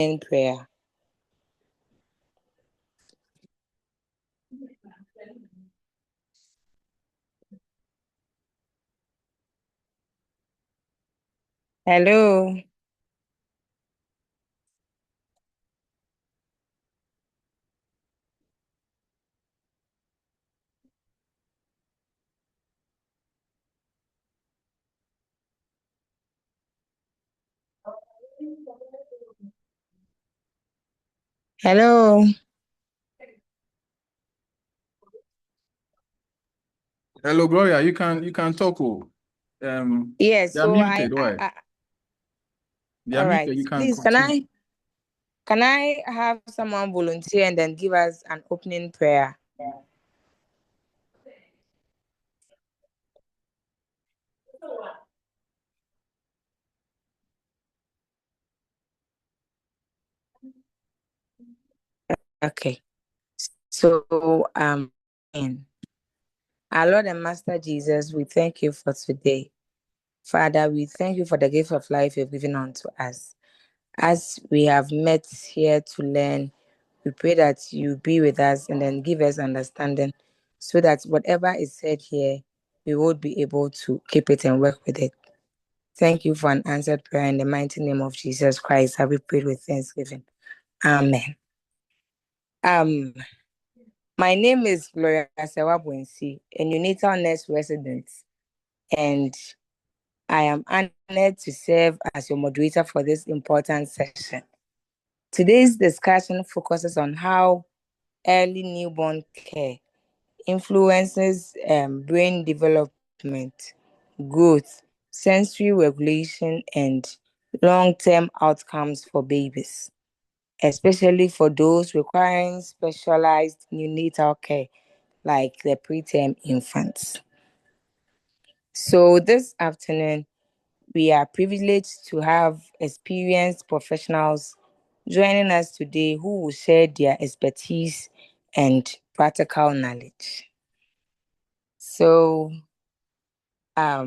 in prayer. Hello. Hello. Hello, Gloria. You can talk. Yes. You're So muted. Why? You're all right. muted. You can Please, continue. can I have someone volunteer and then give us an opening prayer? Okay. So, our Lord and Master Jesus, we thank you for today. Father, we thank you for the gift of life you've given unto us. As we have met here to learn, we pray that you be with us and then give us understanding so that whatever is said here, we would be able to keep it and work with it. Thank you for an answered prayer in the mighty name of Jesus Christ. Have we prayed with thanksgiving? Amen. My name is Gloria Sewabwensi, a neonatal nurse resident, and I am honored to serve as your moderator for this important session. Today's discussion focuses on how early newborn care influences brain development, growth, sensory regulation, and long-term outcomes for babies, especially for those requiring specialized neonatal care like the preterm infants. So this afternoon, we are privileged to have experienced professionals joining us today who will share their expertise and practical knowledge. So, I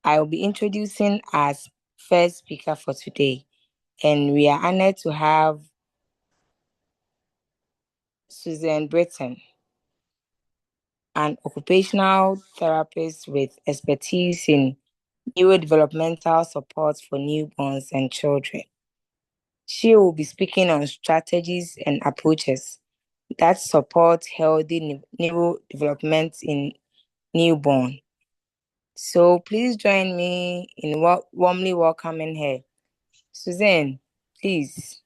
will be introducing our first speaker for today, and we are honored to have Susan Britton, an occupational therapist with expertise in neurodevelopmental support for newborns and children. She will be speaking on strategies and approaches that support healthy neurodevelopment in newborn. So please join me in warmly welcoming her. Suzanne, please,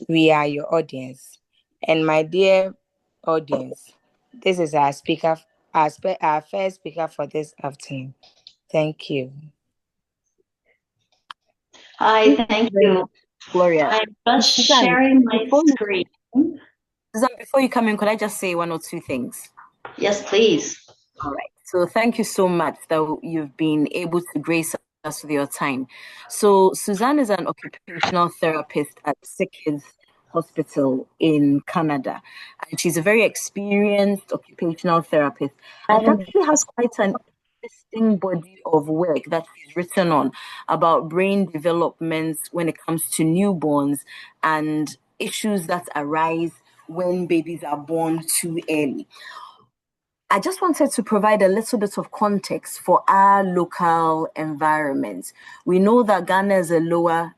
we are your audience. And my dear audience, this is our speaker, our first speaker for this afternoon. Thank you. Hi, thank you. Gloria. I'm just sharing my screen. Susan, before you come in, could I just say one or two things? Yes, please. All right. So thank you so much that you've been able to grace us with your time. So Suzanne is an occupational therapist at Sick Kids Hospital in Canada. And she's a very experienced occupational therapist. And she actually has quite an interesting body of work that she's written on about brain development when it comes to newborns and issues that arise when babies are born too early. I just wanted to provide a little bit of context for our local environment. We know that Ghana is a lower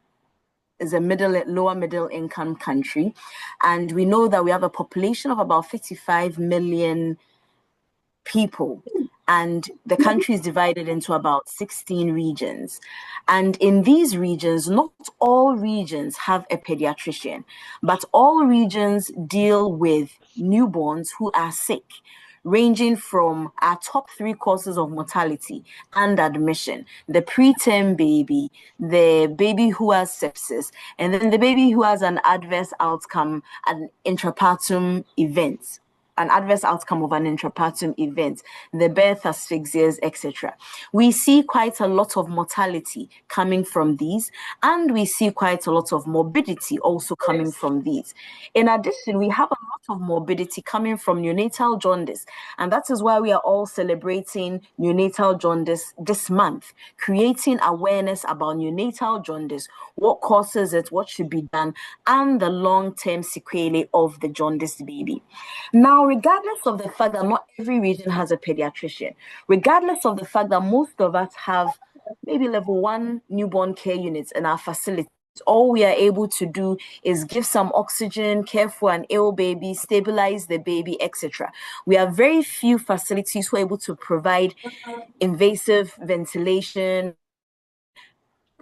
middle income country, and we know that we have a population of about 55 million people, and the country is divided into about 16 regions. And in these regions, not all regions have a pediatrician, but all regions deal with newborns who are sick, ranging from our top three causes of mortality and admission: the preterm baby, the baby who has sepsis, and then the baby who has an adverse outcome, an intrapartum event an adverse outcome of an intrapartum event, the birth asphyxias, etc. We see quite a lot of mortality coming from these, and we see quite a lot of morbidity also coming from these. In addition, we have a lot of morbidity coming from neonatal jaundice, and that is why we are all celebrating neonatal jaundice this month, creating awareness about neonatal jaundice, what causes it, what should be done, and the long-term sequelae of the jaundice baby. Now, regardless of the fact that not every region has a pediatrician, regardless of the fact that most of us have maybe level 1 newborn care units in our facility, all we are able to do is give some oxygen, care for an ill baby, stabilize the baby, etc. We have very few facilities who are able to provide invasive ventilation,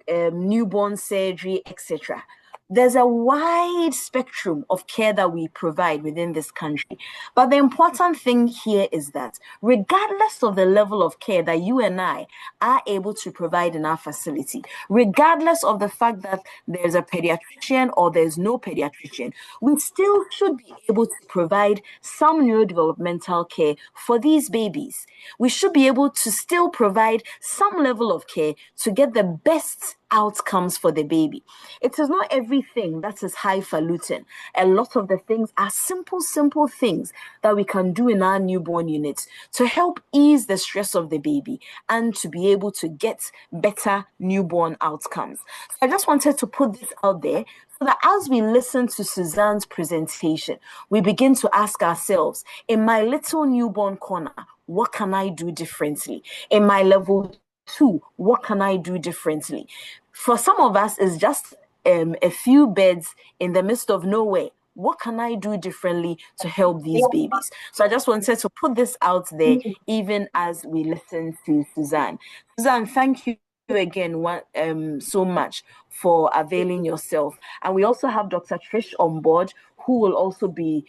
newborn surgery, etc. There's a wide spectrum of care that we provide within this country. But the important thing here is that regardless of the level of care that you and I are able to provide in our facility, regardless of the fact that there's a pediatrician or there's no pediatrician, we still should be able to provide some neurodevelopmental care for these babies. We should be able to still provide some level of care to get the best outcomes for the baby. It is not everything that is highfalutin. A lot of the things are simple things that we can do in our newborn units to help ease the stress of the baby and to be able to get better newborn outcomes. So I just wanted to put this out there so that as we listen to Suzanne's presentation, we begin to ask ourselves, in my little newborn corner, what can I do differently? In my level 2, what can I do differently? For some of us, it's just a few beds in the midst of nowhere. What can I do differently to help these babies? So I just wanted to put this out there, even as we listen to Suzanne. Suzanne, thank you again so much for availing yourself. And we also have Dr. Trish on board, who will also be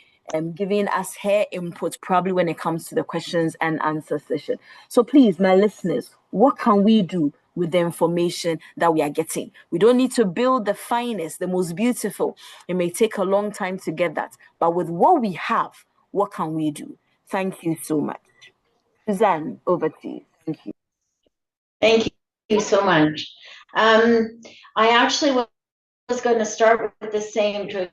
giving us her input probably when it comes to the questions and answer session. So please, my listeners, what can we do with the information that we are getting? We don't need to build the finest, the most beautiful. It may take a long time to get that. But with what we have, what can we do? Thank you so much. Suzanne, over to you. Thank you. Thank you so much. I actually was going to start with the same, to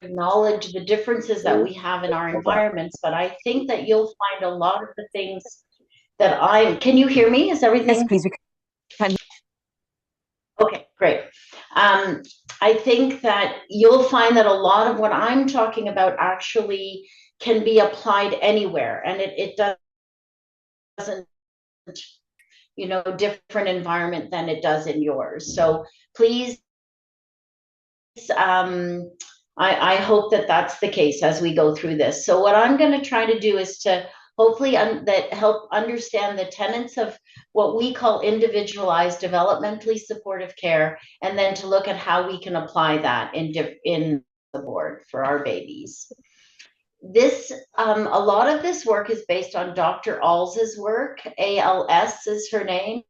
acknowledge the differences that we have in our environments, but I think that you'll find a lot of the things that can you hear me? Is everything? Yes, please. Okay, great. I think that you'll find that a lot of what I'm talking about actually can be applied anywhere, and it doesn't, different environment than it does in yours. So please, I hope that that's the case as we go through this. So what I'm going to try to do is to hopefully help understand the tenets of what we call individualized developmentally supportive care, and then to look at how we can apply that in the board for our babies. This a lot of this work is based on Dr. Als's work. ALS is her name,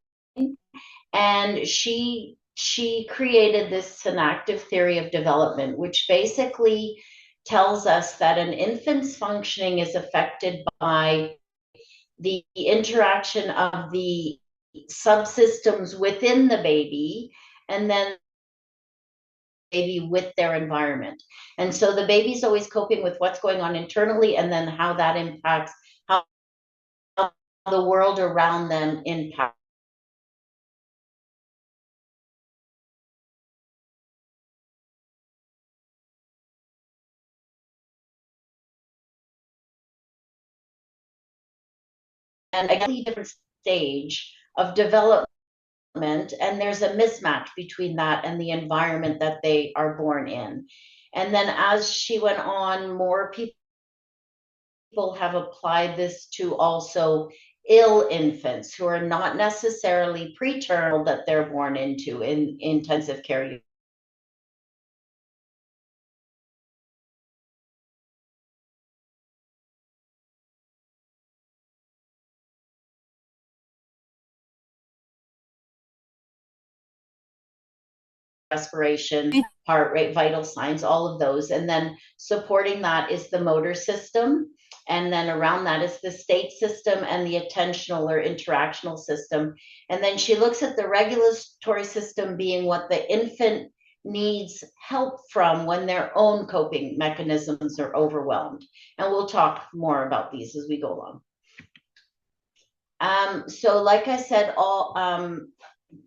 and she created this synactive theory of development, which basically tells us that an infant's functioning is affected by the interaction of the subsystems within the baby, and then baby with their environment. And so the baby's always coping with what's going on internally, and then how that impacts how the world around them impacts. And a completely different stage of development, and there's a mismatch between that and the environment that they are born in. And then as she went on, more people have applied this to also ill infants who are not necessarily preterm that they're born into in intensive care respiration, heart rate, vital signs, all of those. And then supporting that is the motor system. And then around that is the state system and the attentional or interactional system. And then she looks at the regulatory system being what the infant needs help from when their own coping mechanisms are overwhelmed. And we'll talk more about these as we go along. So like I said, all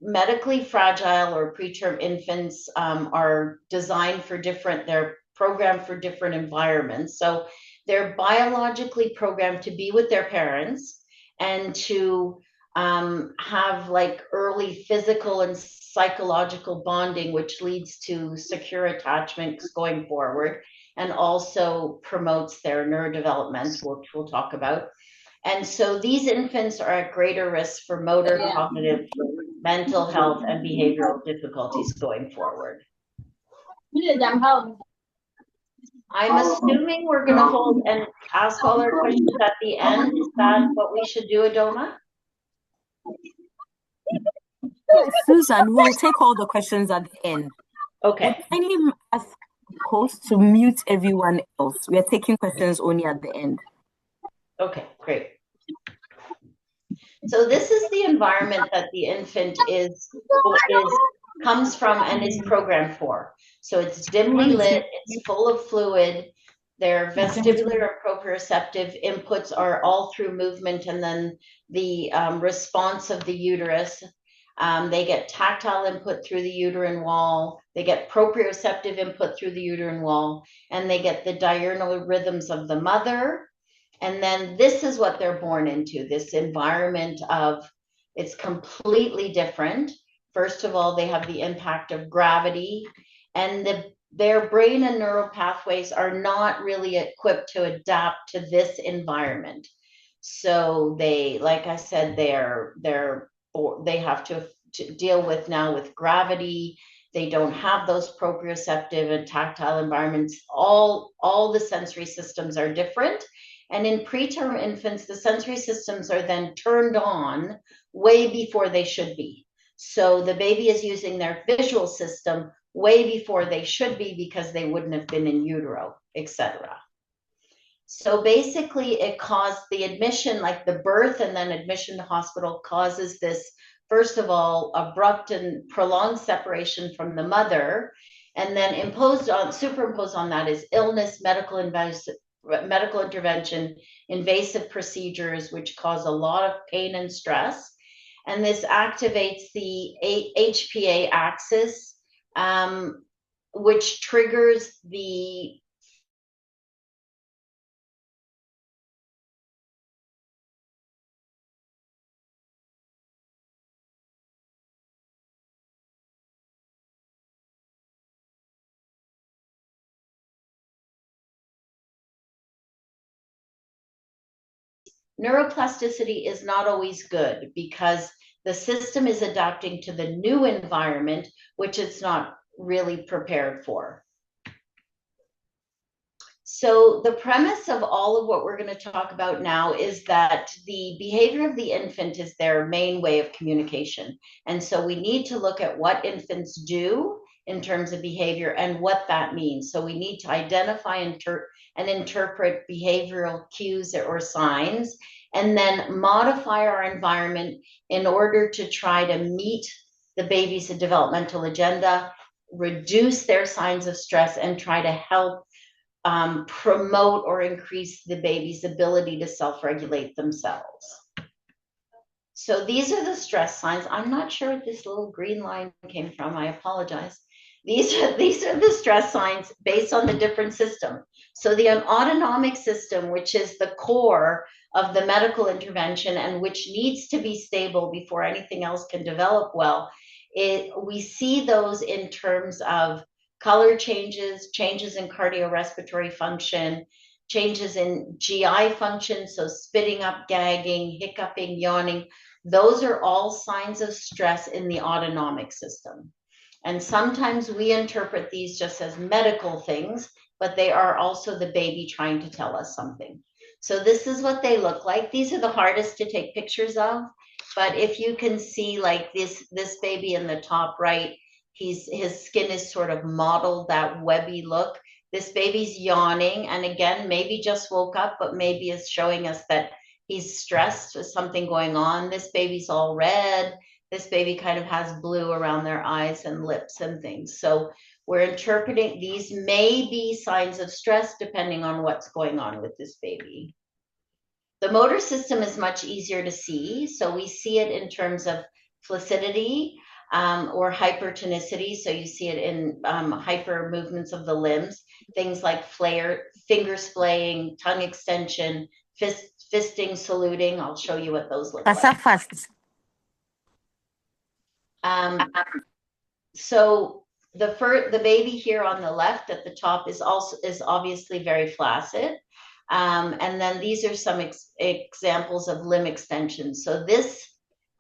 medically fragile or preterm infants are designed for different, they're programmed for different environments. So they're biologically programmed to be with their parents and to have like early physical and psychological bonding, which leads to secure attachments going forward and also promotes their neurodevelopment, which we'll talk about. And so these infants are at greater risk for motor, cognitive, mental health, and behavioral difficulties going forward. I'm assuming we're going to hold and ask all our questions at the end. Is that what we should do, Adoma? Yes, Susan, we'll take all the questions at the end. Okay. Would kindly ask the host to mute everyone else. We are taking questions only at the end. Okay, great. So this is the environment that the infant comes from and is programmed for. So it's dimly lit, it's full of fluid, their vestibular and proprioceptive inputs are all through movement, and then the response of the uterus. They get tactile input through the uterine wall, they get proprioceptive input through the uterine wall, and they get the diurnal rhythms of the mother. And then this is what they're born into, this environment of, it's completely different. First of all, they have the impact of gravity, and their brain and neural pathways are not really equipped to adapt to this environment. So they, like I said, they have to deal with now with gravity. They don't have those proprioceptive and tactile environments. All the sensory systems are different. And in preterm infants, the sensory systems are then turned on way before they should be. So the baby is using their visual system way before they should be because they wouldn't have been in utero, etc. So basically it caused the admission, like the birth and then admission to hospital causes this, first of all, abrupt and prolonged separation from the mother. And then superimposed on that is illness, medical intervention, invasive procedures, which cause a lot of pain and stress. And this activates the HPA axis, which triggers the neuroplasticity is not always good because the system is adapting to the new environment, which it's not really prepared for. So the premise of all of what we're going to talk about now is that the behavior of the infant is their main way of communication. And so we need to look at what infants do in terms of behavior and what that means. So we need to identify and interpret behavioral cues or signs, and then modify our environment in order to try to meet the baby's developmental agenda, reduce their signs of stress, and try to help promote or increase the baby's ability to self-regulate themselves. So these are the stress signs. I'm not sure what this little green line came from. I apologize. These are the stress signs based on the different system. So the autonomic system, which is the core of the medical intervention and which needs to be stable before anything else can develop well, we see those in terms of color changes, changes in cardiorespiratory function, changes in GI function, so spitting up, gagging, hiccuping, yawning. Those are all signs of stress in the autonomic system. And sometimes we interpret these just as medical things, but they are also the baby trying to tell us something. So this is what they look like. These are the hardest to take pictures of, but if you can see like this baby in the top right, his skin is sort of modeled that webby look. This baby's yawning, and again, maybe just woke up, but maybe is showing us that he's stressed with something going on. This baby's all red. This baby kind of has blue around their eyes and lips and things. So we're interpreting these may be signs of stress depending on what's going on with this baby. The motor system is much easier to see. So we see it in terms of flaccidity or hypertonicity. So you see it in hyper movements of the limbs, things like finger splaying, tongue extension, fisting, saluting. I'll show you what those look like. Fast. So the baby here on the left at the top is obviously very flaccid. And then these are some examples of limb extension. So this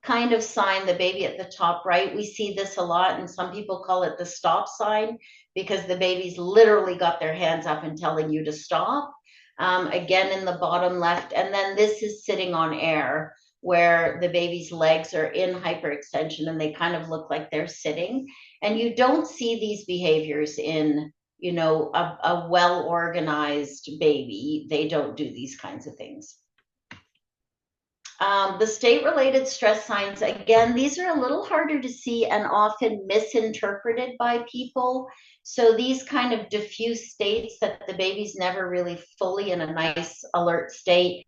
kind of sign, the baby at the top right, we see this a lot, and some people call it the stop sign because the baby's literally got their hands up and telling you to stop. Again, in the bottom left, and then this is sitting on air, where the baby's legs are in hyperextension and they kind of look like they're sitting. And you don't see these behaviors in, you know, a well-organized baby. They don't do these kinds of things. The state-related stress signs, again, these are a little harder to see and often misinterpreted by people. So these kind of diffuse states that the baby's never really fully in a nice alert state.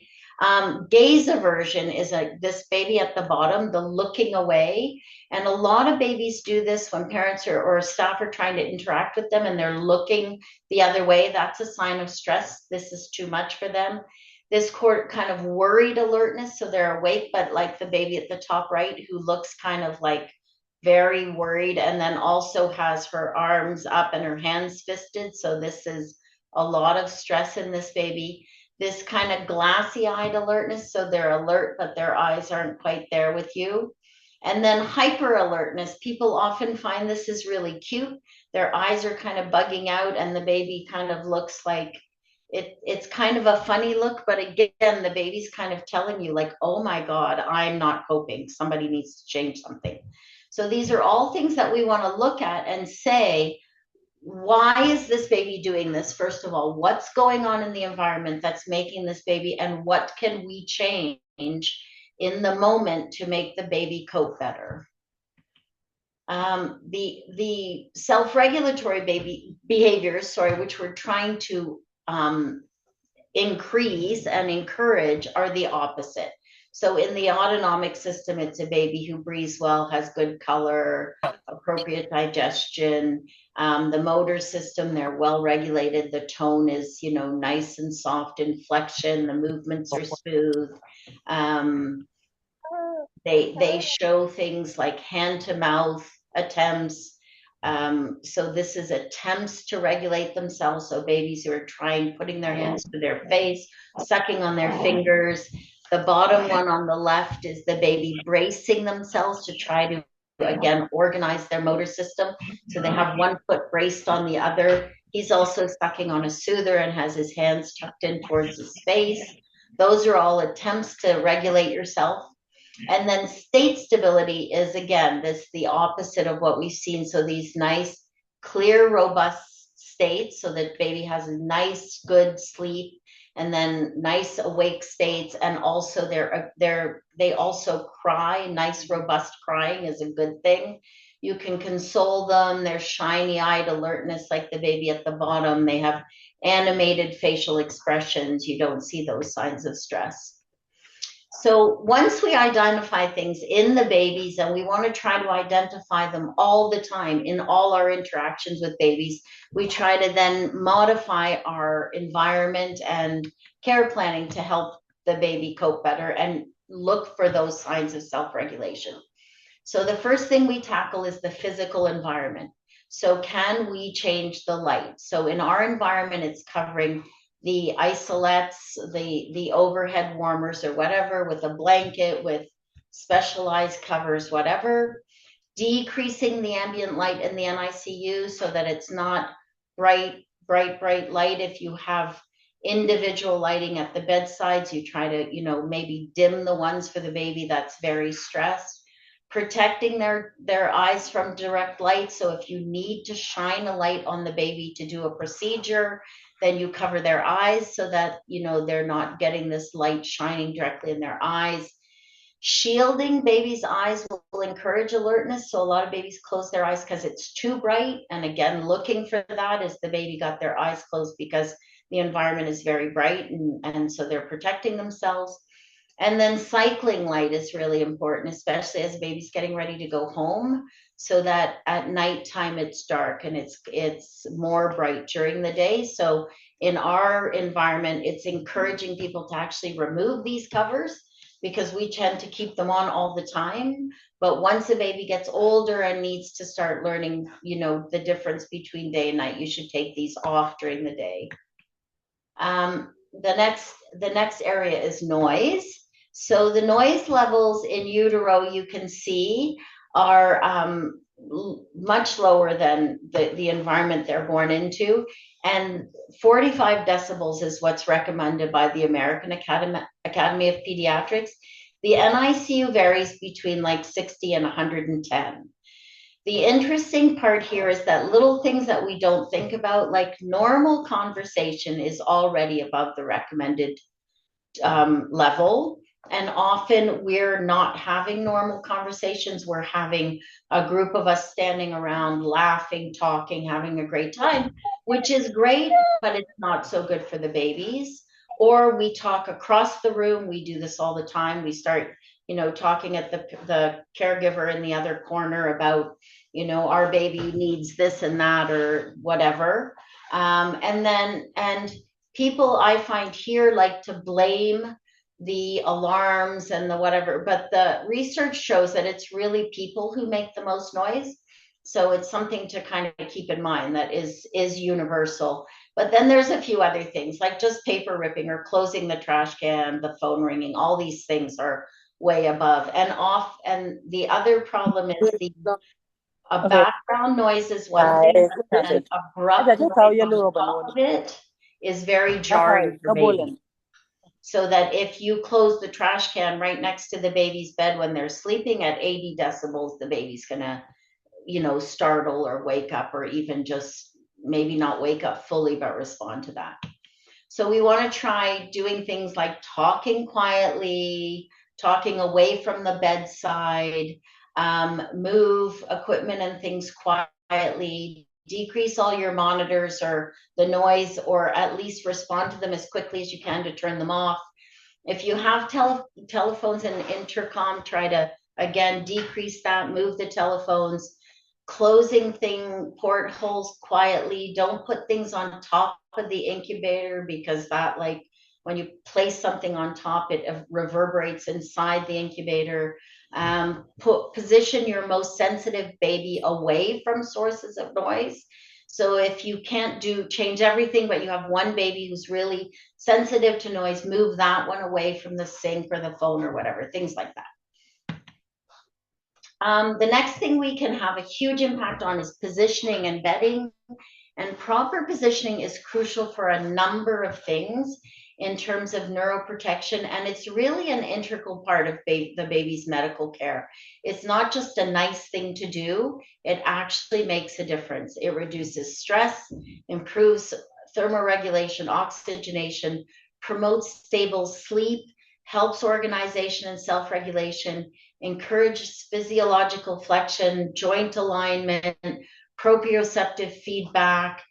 Gaze aversion is this baby at the bottom, the looking away. And a lot of babies do this when parents or staff are trying to interact with them and they're looking the other way. That's a sign of stress. This is too much for them. This kind of worried alertness, so they're awake, but like the baby at the top right, who looks kind of like very worried, and then also has her arms up and her hands fisted. So this is a lot of stress in this baby. This kind of glassy-eyed alertness, so they're alert, but their eyes aren't quite there with you. And then hyper alertness, people often find this is really cute. Their eyes are kind of bugging out and the baby kind of looks like, it's kind of a funny look, but again, the baby's kind of telling you like, oh my God, I'm not coping. Somebody needs to change something. So these are all things that we want to look at and say, why is this baby doing this? First of all, what's going on in the environment that's making this baby, and what can we change in the moment to make the baby cope better? The self-regulatory baby behaviors, which we're trying to increase and encourage, are the opposite. So in the autonomic system, it's a baby who breathes well, has good color, appropriate digestion. The motor system, they're well regulated. The tone is, you know, nice and soft inflection. The movements are smooth. They show things like hand to mouth attempts. So this is attempts to regulate themselves. So babies who are putting their hands to their face, sucking on their fingers. The bottom one on the left is the baby bracing themselves to try to, again, organize their motor system. So they have one foot braced on the other. He's also sucking on a soother and has his hands tucked in towards his face. Those are all attempts to regulate yourself. And then state stability is, again, the opposite of what we've seen. So these nice, clear, robust states, so that baby has a nice, good sleep, and then nice awake states. And also they also cry. Nice, robust crying is a good thing. You can console them. They're shiny-eyed alertness like the baby at the bottom. They have animated facial expressions. You don't see those signs of stress. So once we identify things in the babies, and we want to try to identify them all the time in all our interactions with babies, we try to then modify our environment and care planning to help the baby cope better and look for those signs of self-regulation. So the first thing we tackle is the physical environment. So can we change the light? So in our environment, it's covering the isolates, the overhead warmers or whatever, with a blanket, with specialized covers, whatever. Decreasing the ambient light in the NICU so that it's not bright light. If you have individual lighting at the bedsides, you try to, maybe dim the ones for the baby that's very stressed. protecting their eyes from direct light. So if you need to shine a light on the baby to do a procedure, then you cover their eyes so that, you know, they're not getting this light shining directly in their eyes. Shielding babies' eyes will encourage alertness. So a lot of babies close their eyes because it's too bright. And again, looking for that is the baby got their eyes closed because the environment is very bright, and so they're protecting themselves. And then cycling light is really important, especially as a baby's getting ready to go home, so that at nighttime it's dark and it's more bright during the day. So in our environment, it's encouraging people to actually remove these covers because we tend to keep them on all the time. But once a baby gets older and needs to start learning, you know, the difference between day and night, you should take these off during the day. The next area is noise. So the noise levels in utero, you can see, are much lower than the environment they're born into. And 45 decibels is what's recommended by the American Academy of Pediatrics. The NICU varies between like 60 and 110. The interesting part here is that little things that we don't think about, like normal conversation is already above the recommended level. And often we're not having normal conversations. We're having a group of us standing around, laughing, talking, having a great time, which is great, but it's not so good for the babies. Or we talk across the room. We do this all the time. We start, you know, talking at the caregiver in the other corner about, you know, our baby needs this and that or whatever. And people I find here like to blame the alarms and the whatever, but the research shows that it's really people who make the most noise. So it's something to kind of keep in mind that is universal. But then there's a few other things like just paper ripping or closing the trash can, the phone ringing, all these things are way above and off. And the other problem is a background noise is one thing, and an abrupt noise on top of it is very jarring for babies. So that if you close the trash can right next to the baby's bed when they're sleeping at 80 decibels, the baby's gonna, you know, startle or wake up, or even just maybe not wake up fully, but respond to that. So we want to try doing things like talking quietly, talking away from the bedside, move equipment and things quietly, decrease all your monitors or the noise, or at least respond to them as quickly as you can to turn them off. If you have telephones and intercom, try to, again, decrease that, move the telephones, closing portholes quietly. Don't put things on top of the incubator because that, like, when you place something on top, it reverberates inside the incubator. Position your most sensitive baby away from sources of noise. So if you can't change everything, but you have one baby who's really sensitive to noise, move that one away from the sink or the phone or whatever, things like that. The next thing we can have a huge impact on is positioning and bedding. And proper positioning is crucial for a number of things in terms of neuroprotection, and it's really an integral part of the baby's medical care. It's not just a nice thing to do, it actually makes a difference. It reduces stress, improves thermoregulation, oxygenation, promotes stable sleep, helps organization and self-regulation, encourages physiological flexion, joint alignment, proprioceptive feedback,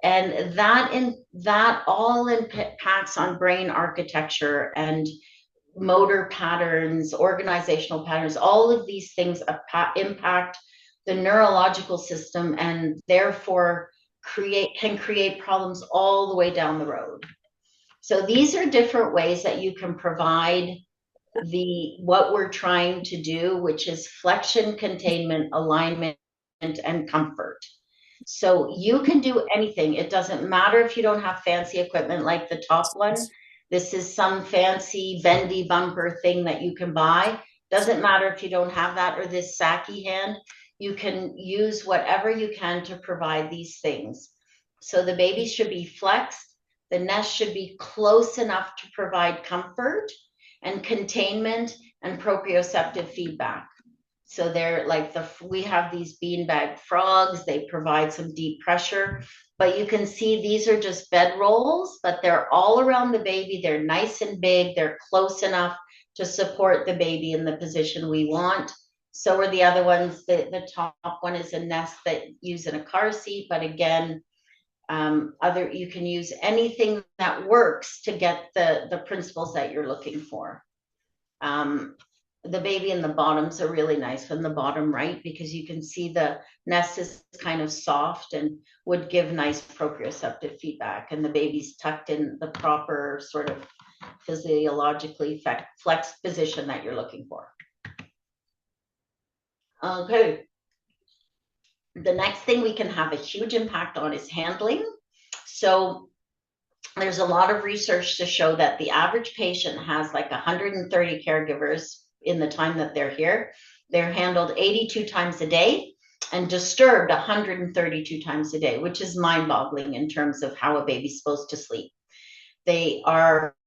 and that all impacts on brain architecture and motor patterns, organizational patterns. All of these things impact the neurological system, and therefore can create problems all the way down the road. So these are different ways that you can provide what we're trying to do, which is flexion, containment, alignment, and comfort. So you can do anything. It doesn't matter if you don't have fancy equipment like the top one. This is some fancy bendy bumper thing that you can buy. Doesn't matter if you don't have that, or this Saki hand. You can use whatever you can to provide these things. So the baby should be flexed. The nest should be close enough to provide comfort and containment and proprioceptive feedback. So they're like we have these beanbag frogs. They provide some deep pressure, but you can see these are just bed rolls, but they're all around the baby. They're nice and big. They're close enough to support the baby in the position we want. So are the other ones. The top one is a nest that use in a car seat, but again, you can use anything that works to get the principles that you're looking for. The baby in the bottoms are really nice in the bottom right, because you can see the nest is kind of soft and would give nice proprioceptive feedback, and the baby's tucked in the proper sort of physiologically flexed position that you're looking for. Okay. The next thing we can have a huge impact on is handling. So there's a lot of research to show that the average patient has like 130 caregivers in the time that they're here. They're handled 82 times a day and disturbed 132 times a day, which is mind-boggling in terms of how a baby's supposed to sleep. The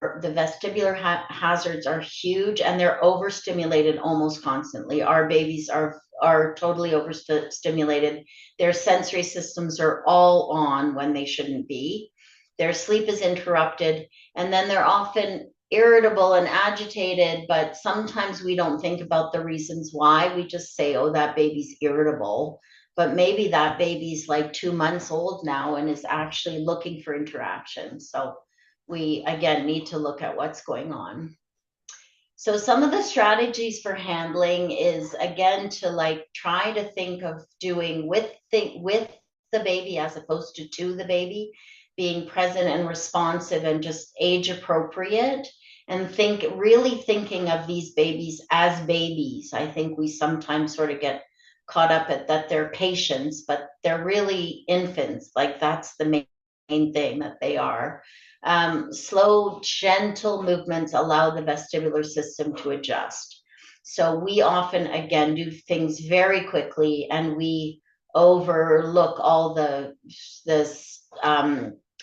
vestibular hazards are huge, and they're overstimulated almost constantly. Our babies are totally overstimulated. Their sensory systems are all on when they shouldn't be. Their sleep is interrupted, and then they're often irritable and agitated, but sometimes we don't think about the reasons why. We just say, oh, that baby's irritable, but maybe that baby's like 2 months old now and is actually looking for interaction. So we, again, need to look at what's going on. So some of the strategies for handling is, again, to like try to think of doing with the baby as opposed to the baby, being present and responsive and just age appropriate, and really thinking of these babies as babies. I think we sometimes sort of get caught up at that they're patients, but they're really infants. Like that's the main thing that they are. Slow, gentle movements allow the vestibular system to adjust. So we often, again, do things very quickly, and we overlook all the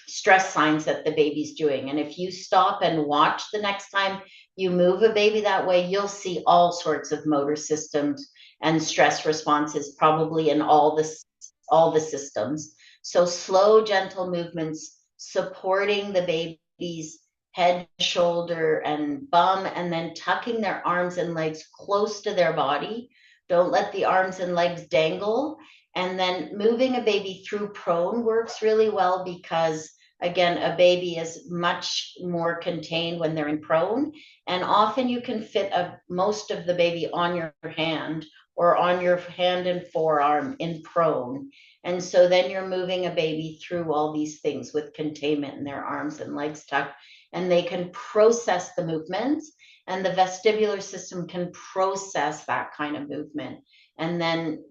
stress signs that the baby's doing. And if you stop and watch the next time you move a baby that way, you'll see all sorts of motor systems and stress responses, probably in all the systems. So slow, gentle movements supporting the baby's head, shoulder, and bum, and then tucking their arms and legs close to their body. Don't let the arms and legs dangle. And then moving a baby through prone works really well, because again, a baby is much more contained when they're in prone, and often you can fit most of the baby on your hand or on your hand and forearm in prone. And so then you're moving a baby through all these things with containment in their arms and legs tucked, and they can process the movements, and the vestibular system can process that kind of movement. And then,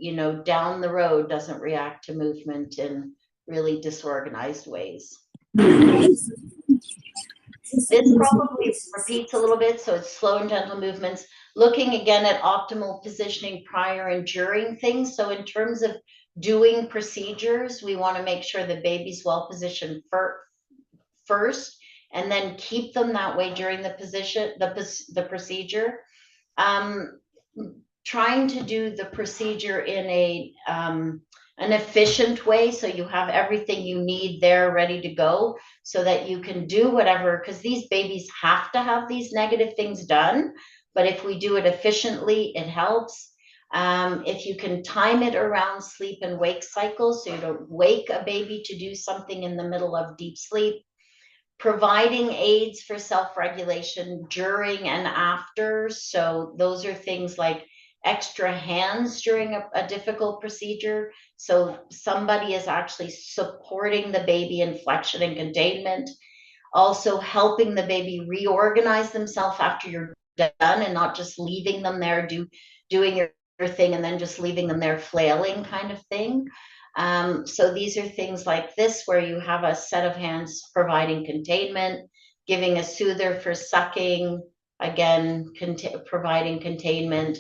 down the road doesn't react to movement in really disorganized ways. This probably repeats a little bit, so it's slow and gentle movements. Looking again at optimal positioning prior and during things. So in terms of doing procedures, we want to make sure the baby's well positioned first, and then keep them that way during the procedure. Trying to do the procedure in an efficient way, so you have everything you need there ready to go, so that you can do whatever, because these babies have to have these negative things done. But if we do it efficiently, it helps. If you can time it around sleep and wake cycles, so you don't wake a baby to do something in the middle of deep sleep. Providing aids for self-regulation during and after. So those are things like extra hands during a difficult procedure. So somebody is actually supporting the baby in flexion and containment. Also helping the baby reorganize themselves after you're done, and not just leaving them there doing your thing and then just leaving them there flailing kind of thing. So these are things like this, where you have a set of hands providing containment, giving a soother for sucking, again, providing containment.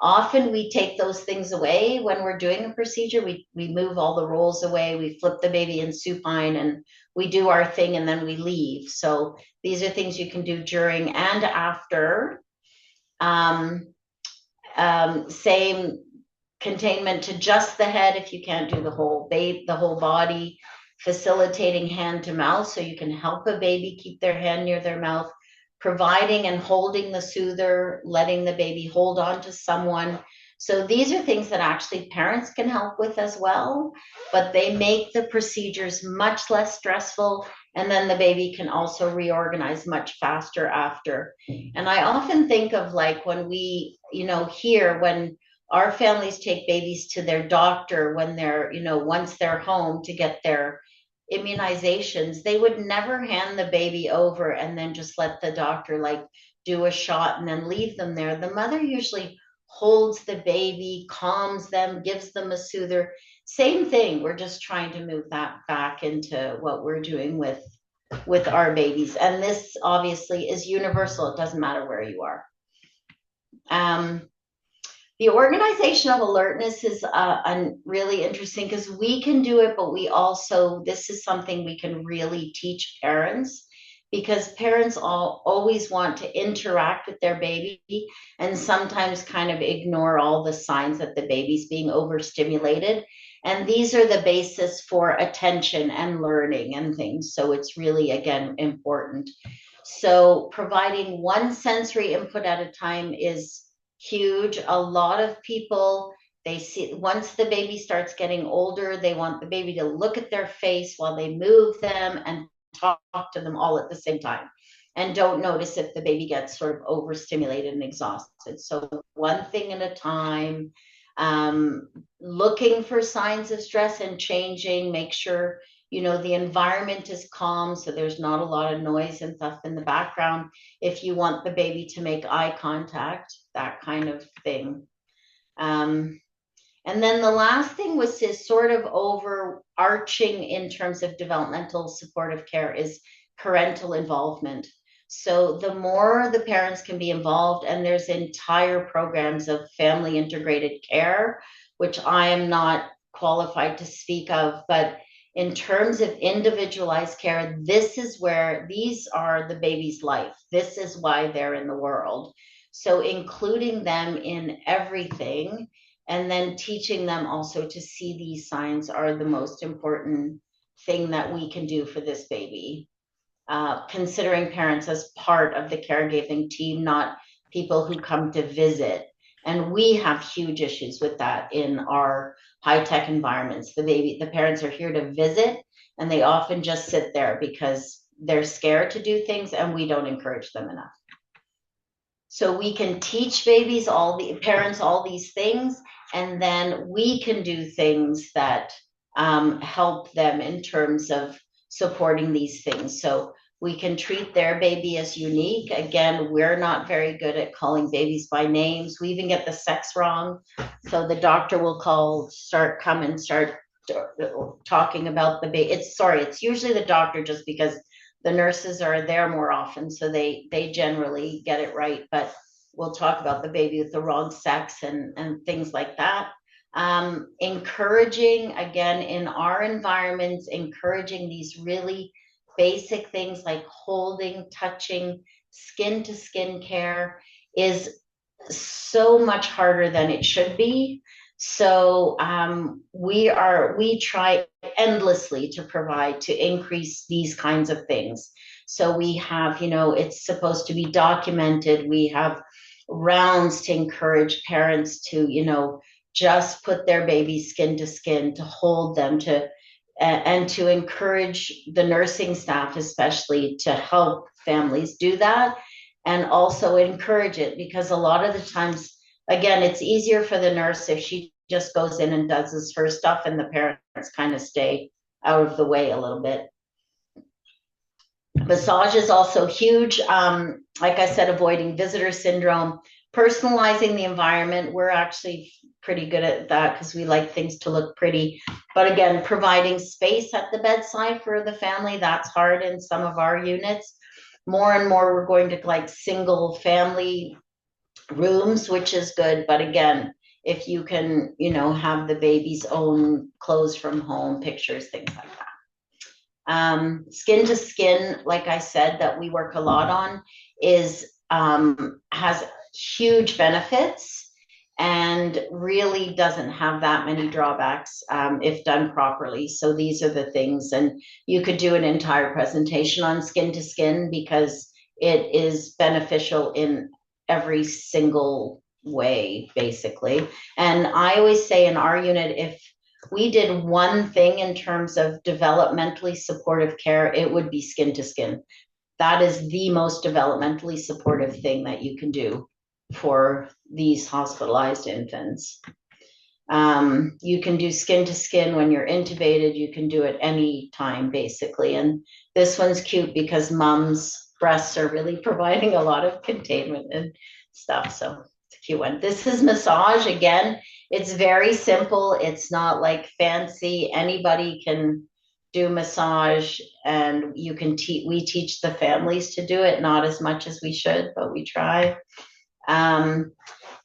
Often we take those things away when we're doing a procedure. We move all the rolls away, we flip the baby in supine, and we do our thing, and then we leave. So these are things you can do during and after. Same containment to just the head if you can't do the whole body, facilitating hand to mouth so you can help a baby keep their hand near their mouth, providing and holding the soother, letting the baby hold on to someone. So these are things that actually parents can help with as well, but they make the procedures much less stressful, and then the baby can also reorganize much faster after. And I often think of like when we, here, when our families take babies to their doctor when they're, once they're home to get their immunizations, they would never hand the baby over and then just let the doctor like do a shot and then leave them there. The mother usually holds the baby, calms them, gives them a soother. Same thing. We're just trying to move that back into what we're doing with our babies. And this obviously is universal. It doesn't matter where you are. The organization of alertness is really interesting because we can do it, but we also, this is something we can really teach parents, because parents always want to interact with their baby and sometimes kind of ignore all the signs that the baby's being overstimulated. And these are the basis for attention and learning and things. So it's really, again, important. So providing one sensory input at a time is huge. A lot of people, they see once the baby starts getting older, they want the baby to look at their face while they move them and talk to them all at the same time, and don't notice if the baby gets sort of overstimulated and exhausted. So one thing at a time, looking for signs of stress and changing, make sure the environment is calm, so there's not a lot of noise and stuff in the background. If you want the baby to make eye contact, that kind of thing. And then the last thing was this sort of overarching in terms of developmental supportive care is parental involvement. So the more the parents can be involved, and there's entire programs of family integrated care, which I am not qualified to speak of, but in terms of individualized care, this is where these are the baby's life. This is why they're in the world. So including them in everything, and then teaching them also to see these signs are the most important thing that we can do for this baby. Considering parents as part of the caregiving team, not people who come to visit. And we have huge issues with that in our high-tech environments. The parents are here to visit, and they often just sit there because they're scared to do things, and we don't encourage them enough. So we can teach parents all these things, and then we can do things that help them in terms of supporting these things. So we can treat their baby as unique. Again, we're not very good at calling babies by names. We even get the sex wrong. So the doctor will start talking about the baby. It's usually the doctor, just because the nurses are there more often, so they generally get it right, but we'll talk about the baby with the wrong sex and things like that. Encouraging, again, in our environments, encouraging these really basic things like holding, touching, skin to skin care is so much harder than it should be. So we try endlessly to provide, to increase these kinds of things. So we have, it's supposed to be documented. We have rounds to encourage parents to, just put their baby skin to skin, to hold them, and to encourage the nursing staff, especially, to help families do that, and also encourage it, because a lot of the times, again, it's easier for the nurse if she just goes in and does this her stuff, and the parents kind of stay out of the way a little bit. Massage is also huge. Like I said, avoiding visitor syndrome, personalizing the environment. We're actually pretty good at that because we like things to look pretty. But again, providing space at the bedside for the family, that's hard in some of our units. More and more, we're going to like single family rooms, which is good. But again, if you can, have the baby's own clothes from home, pictures, things like that. Skin to skin, like I said, that we work a lot on, has huge benefits. and really doesn't have that many drawbacks if done properly. So these are the things, and you could do an entire presentation on skin to skin because it is beneficial in every single way, basically. And I always say in our unit, if we did one thing in terms of developmentally supportive care, it would be skin to skin. That is the most developmentally supportive thing that you can do for these hospitalized infants. You can do skin to skin when you're intubated. You can do it any time, basically. And this one's cute because mom's breasts are really providing a lot of containment and stuff. So it's a cute one. This is massage. Again, it's very simple. It's not like fancy. Anybody can do massage, and you can we teach the families to do it, not as much as we should, but we try. And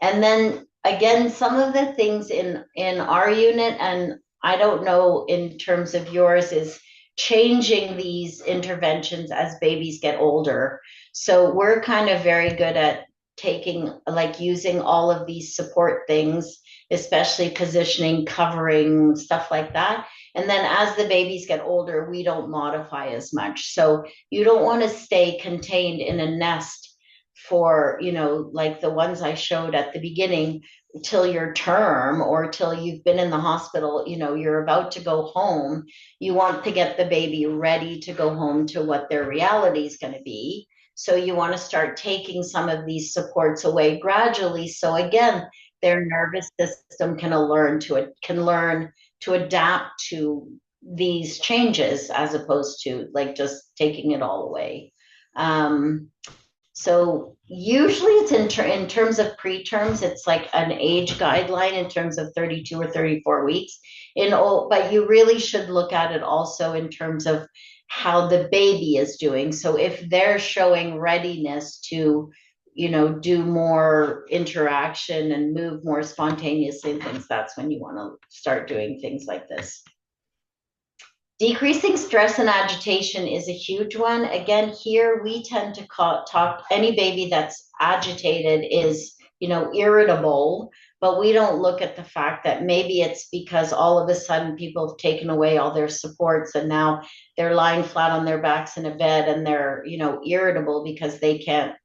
then again, some of the things in our unit, and I don't know in terms of yours, is changing these interventions as babies get older. So we're kind of very good at using all of these support things, especially positioning, covering, stuff like that. And then as the babies get older, we don't modify as much. So you don't want to stay contained in a nest for, like the ones I showed at the beginning, till your term or till you've been in the hospital, you're about to go home. You want to get the baby ready to go home to what their reality is going to be. So you want to start taking some of these supports away gradually. So again, their nervous system can learn to adapt to these changes, as opposed to like just taking it all away. So usually it's in terms of preterms, it's like an age guideline in terms of 32 or 34 weeks. But you really should look at it also in terms of how the baby is doing. So if they're showing readiness to, do more interaction and move more spontaneously and things, that's when you want to start doing things like this. Decreasing stress and agitation is a huge one. Again, here we tend to talk any baby that's agitated is, irritable, but we don't look at the fact that maybe it's because all of a sudden people have taken away all their supports and now they're lying flat on their backs in a bed and they're, irritable because they can't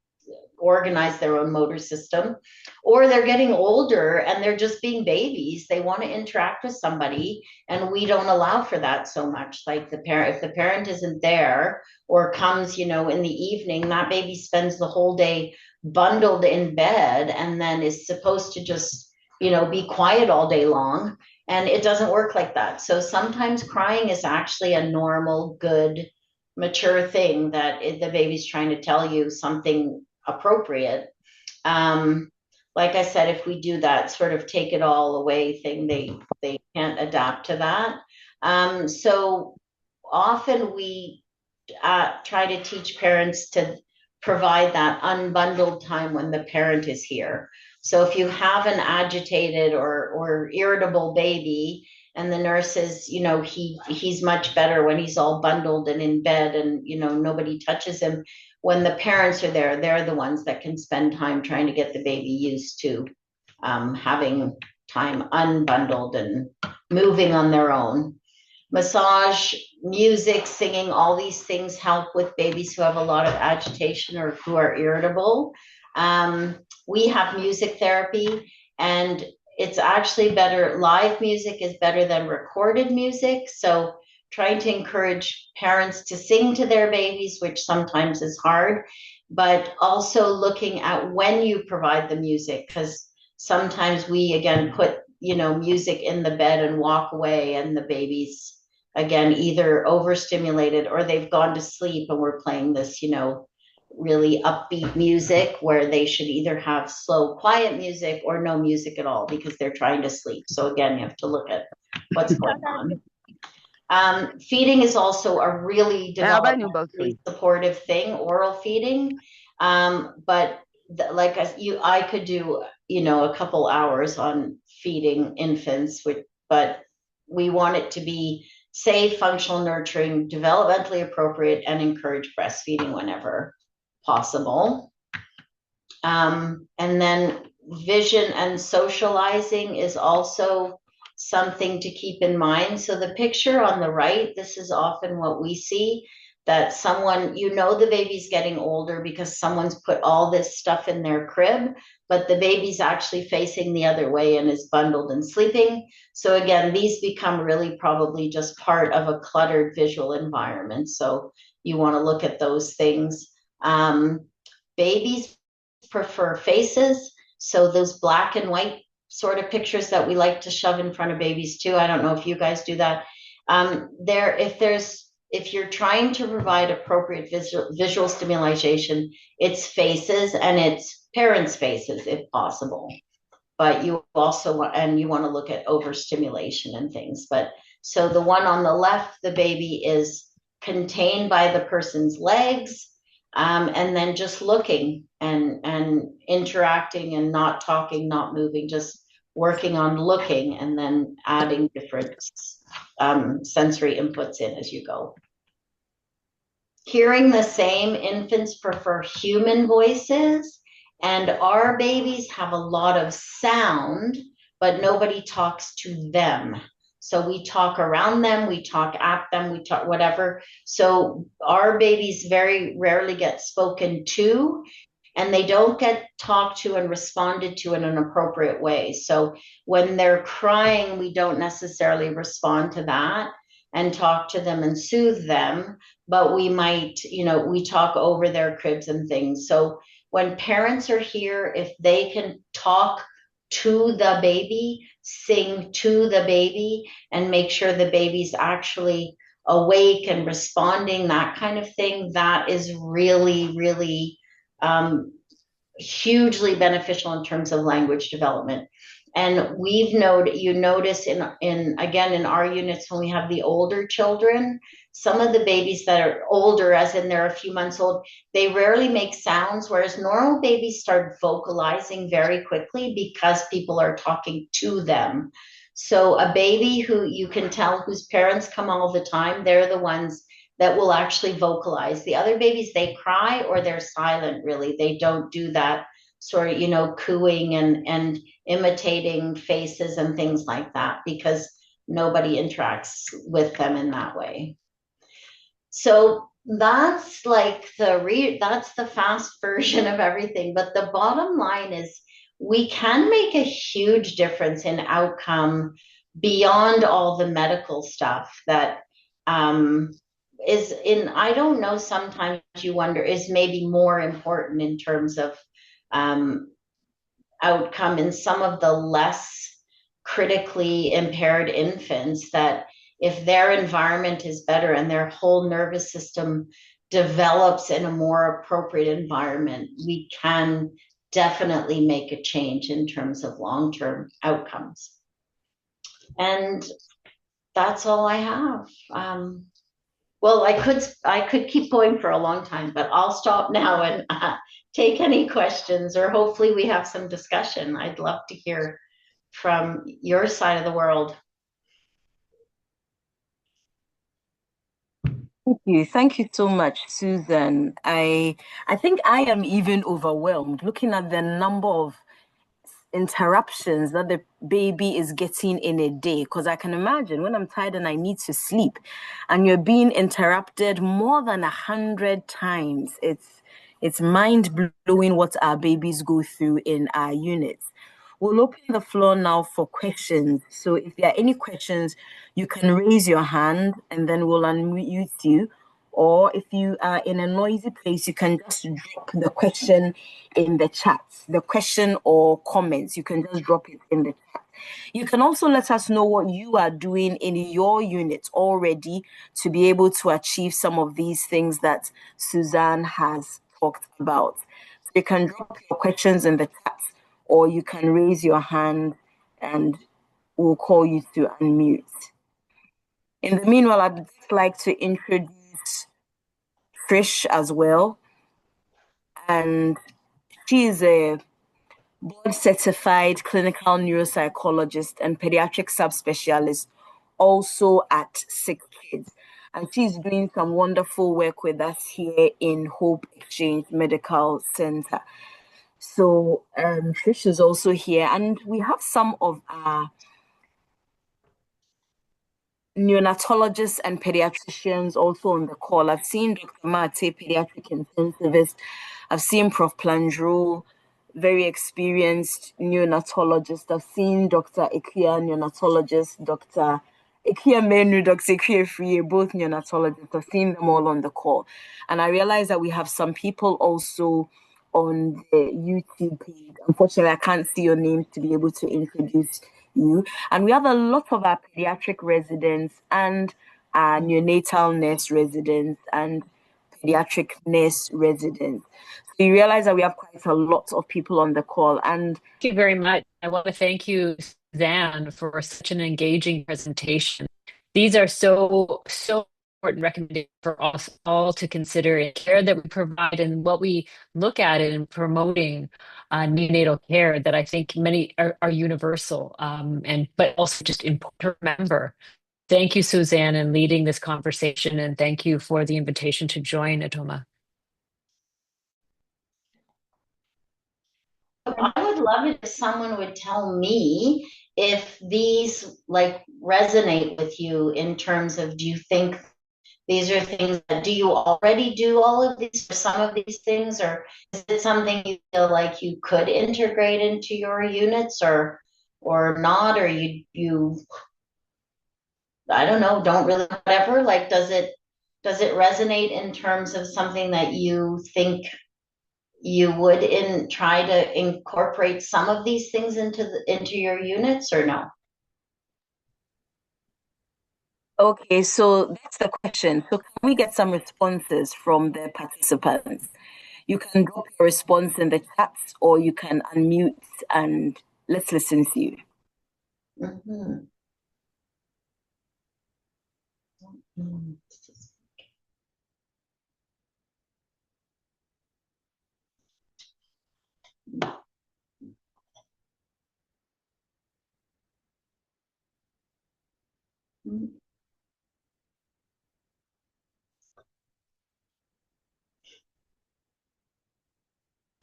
organize their own motor system, or they're getting older and they're just being babies. They want to interact with somebody, and we don't allow for that so much. Like if the parent isn't there or comes, in the evening, that baby spends the whole day bundled in bed and then is supposed to just, be quiet all day long. And it doesn't work like that. So sometimes crying is actually a normal, good, mature thing that the baby's trying to tell you something appropriate. Like I said, if we do that sort of take it all away thing, they can't adapt to that. So often we try to teach parents to provide that unbundled time when the parent is here. So if you have an agitated or irritable baby, and the nurse is, he's much better when he's all bundled and in bed and, nobody touches him. When the parents are there, they're the ones that can spend time trying to get the baby used to having time unbundled and moving on their own. Massage, music, singing, all these things help with babies who have a lot of agitation or who are irritable. We have music therapy, and it's actually better. Live music is better than recorded music. So trying to encourage parents to sing to their babies, which sometimes is hard, but also looking at when you provide the music, because sometimes we, again, put, music in the bed and walk away, and the baby's, again, either overstimulated or they've gone to sleep and we're playing this, really upbeat music where they should either have slow, quiet music or no music at all because they're trying to sleep. So again, you have to look at what's going on. Feeding is also a really developmentally supportive thing, oral feeding. But I could do, a couple hours on feeding infants, but we want it to be safe, functional, nurturing, developmentally appropriate, and encourage breastfeeding whenever possible. And then vision and socializing is also something to keep in mind. So the picture on the right, this is often what we see, that someone, you know, the baby's getting older because someone's put all this stuff in their crib, but the baby's actually facing the other way and is bundled and sleeping. So again, these become really probably just part of a cluttered visual environment. So you want to look at those things. Babies prefer faces. So those black and white sort of pictures that we like to shove in front of babies too. I don't know if you guys do that. If you're trying to provide appropriate visual stimulation, it's faces and it's parents' faces if possible. But you also want, and you want to look at overstimulation and things. But so the one on the left, the baby is contained by the person's legs, and then just looking and interacting and not talking, not moving, just working on looking and then adding different sensory inputs in as you go. Hearing the same, infants prefer human voices, and our babies have a lot of sound, but nobody talks to them. So we talk around them, we talk at them, we talk whatever. So our babies very rarely get spoken to, and they don't get talked to and responded to in an appropriate way. So when they're crying, we don't necessarily respond to that and talk to them and soothe them, but we might, you know, we talk over their cribs and things. So when parents are here, if they can talk to the baby, sing to the baby, and make sure the baby's actually awake and responding, that kind of thing, that is really, really hugely beneficial in terms of language development. And you notice in our units, when we have the older children, some of the babies that are older, as in they're a few months old, they rarely make sounds, whereas normal babies start vocalizing very quickly because people are talking to them. So a baby who you can tell whose parents come all the time, they're the ones that will actually vocalize. The other babies, they cry or they're silent, really. They don't do that sort of, you know, cooing and imitating faces and things like that because nobody interacts with them in that way. So that's like that's the fast version of everything. But the bottom line is we can make a huge difference in outcome beyond all the medical stuff that is in, I don't know, sometimes you wonder, is maybe more important in terms of outcome in some of the less critically impaired infants, that if their environment is better and their whole nervous system develops in a more appropriate environment, we can definitely make a change in terms of long-term outcomes. And that's all I have. Well, I could keep going for a long time, but I'll stop now and take any questions, or hopefully we have some discussion. I'd love to hear from your side of the world. Thank you so much, Susan. I think I am even overwhelmed looking at the number of interruptions that the baby is getting in a day, because I can imagine when I'm tired and I need to sleep and you're being interrupted more than 100 times. It's mind-blowing what our babies go through in our units. We'll open the floor now for questions. So if there are any questions, you can raise your hand and then we'll unmute you. Or if you are in a noisy place, you can just drop the question in the chat. The question or comments, you can just drop it in the chat. You can also let us know what you are doing in your unit already to be able to achieve some of these things that Suzanne has talked about. So you can drop your questions in the chat, or you can raise your hand and we'll call you to unmute. In the meanwhile, I'd like to introduce Trish as well. And she is a board-certified clinical neuropsychologist and pediatric subspecialist, also at Sick Kids. And she's doing some wonderful work with us here in Hope Exchange Medical Center. So Trish is also here, and we have some of our neonatologists and pediatricians also on the call. I've seen Dr. Mate, pediatric intensivist. I've seen Prof. Plandreau, very experienced neonatologist. I've seen Dr. Ikia, neonatologist, Dr. Ikia Menu, Dr. Ikia Free, both neonatologists. I've seen them all on the call. And I realize that we have some people also on the YouTube page. Unfortunately, I can't see your name to be able to introduce you. And we have a lot of our pediatric residents and our neonatal nurse residents and pediatric nurse residents. So you realize that we have quite a lot of people on the call. And thank you very much. I want to thank you, Suzanne, for such an engaging presentation. These are so important recommendations for us all to consider in care that we provide and what we look at in promoting neonatal care that I think many are universal, but also just important to remember. Thank you, Suzanne, in leading this conversation, and thank you for the invitation to join, Atoma. I would love it if someone would tell me if these like resonate with you in terms of, do you think these are things that, do you already do all of these or some of these things, or is it something you feel like you could integrate into your units or not, or you I don't know, don't really, whatever, like does it resonate in terms of something that you think you would try to incorporate some of these things into your units, or no? okay, so that's the question. So can we get some responses from the participants? You can drop your response in the chat, or you can unmute and let's listen to you. Mm-hmm.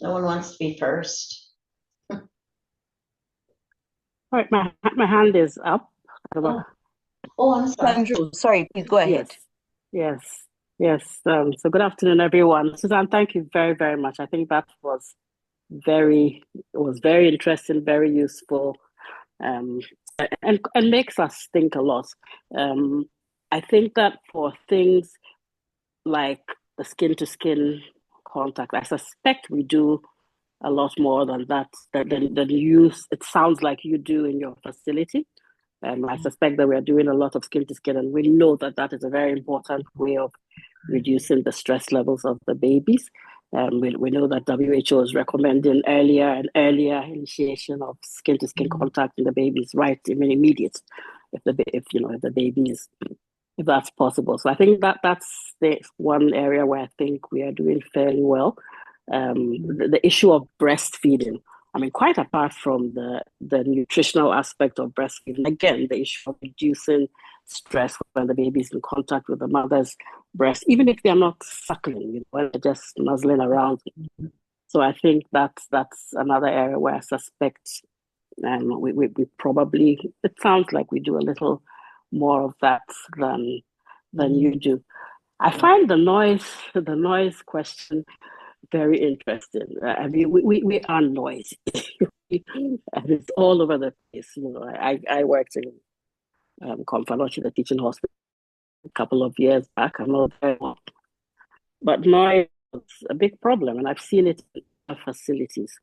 No one wants to be first. All right, my hand is up. I'm sorry. Sorry, please go ahead. Yes. So good afternoon, everyone. Suzanne, thank you very, very much. I think that was very interesting, very useful, and makes us think a lot. I think that for things like the skin-to-skin contact, I suspect we do a lot more than that than you. It sounds like you do in your facility. I suspect that we are doing a lot of skin-to-skin, and we know that that is a very important way of reducing the stress levels of the babies. We know that WHO is recommending earlier and earlier initiation of skin-to-skin contact in the babies, right? Immediate, if the baby is, if that's possible. So I think that's the one area where I think we are doing fairly well. The issue of breastfeeding. I mean, quite apart from the nutritional aspect of breastfeeding, again, the issue of reducing stress when the baby's in contact with the mother's breast, even if they're not suckling, when they're just nuzzling around. So I think that's another area where I suspect we probably, it sounds like we do a little more of that than you do. I find the noise question very interesting. I mean, we are noisy, and it's all over the place. I worked in Confanochi, the teaching hospital, a couple of years back. I'm not very well, but noise is a big problem, and I've seen it in our facilities.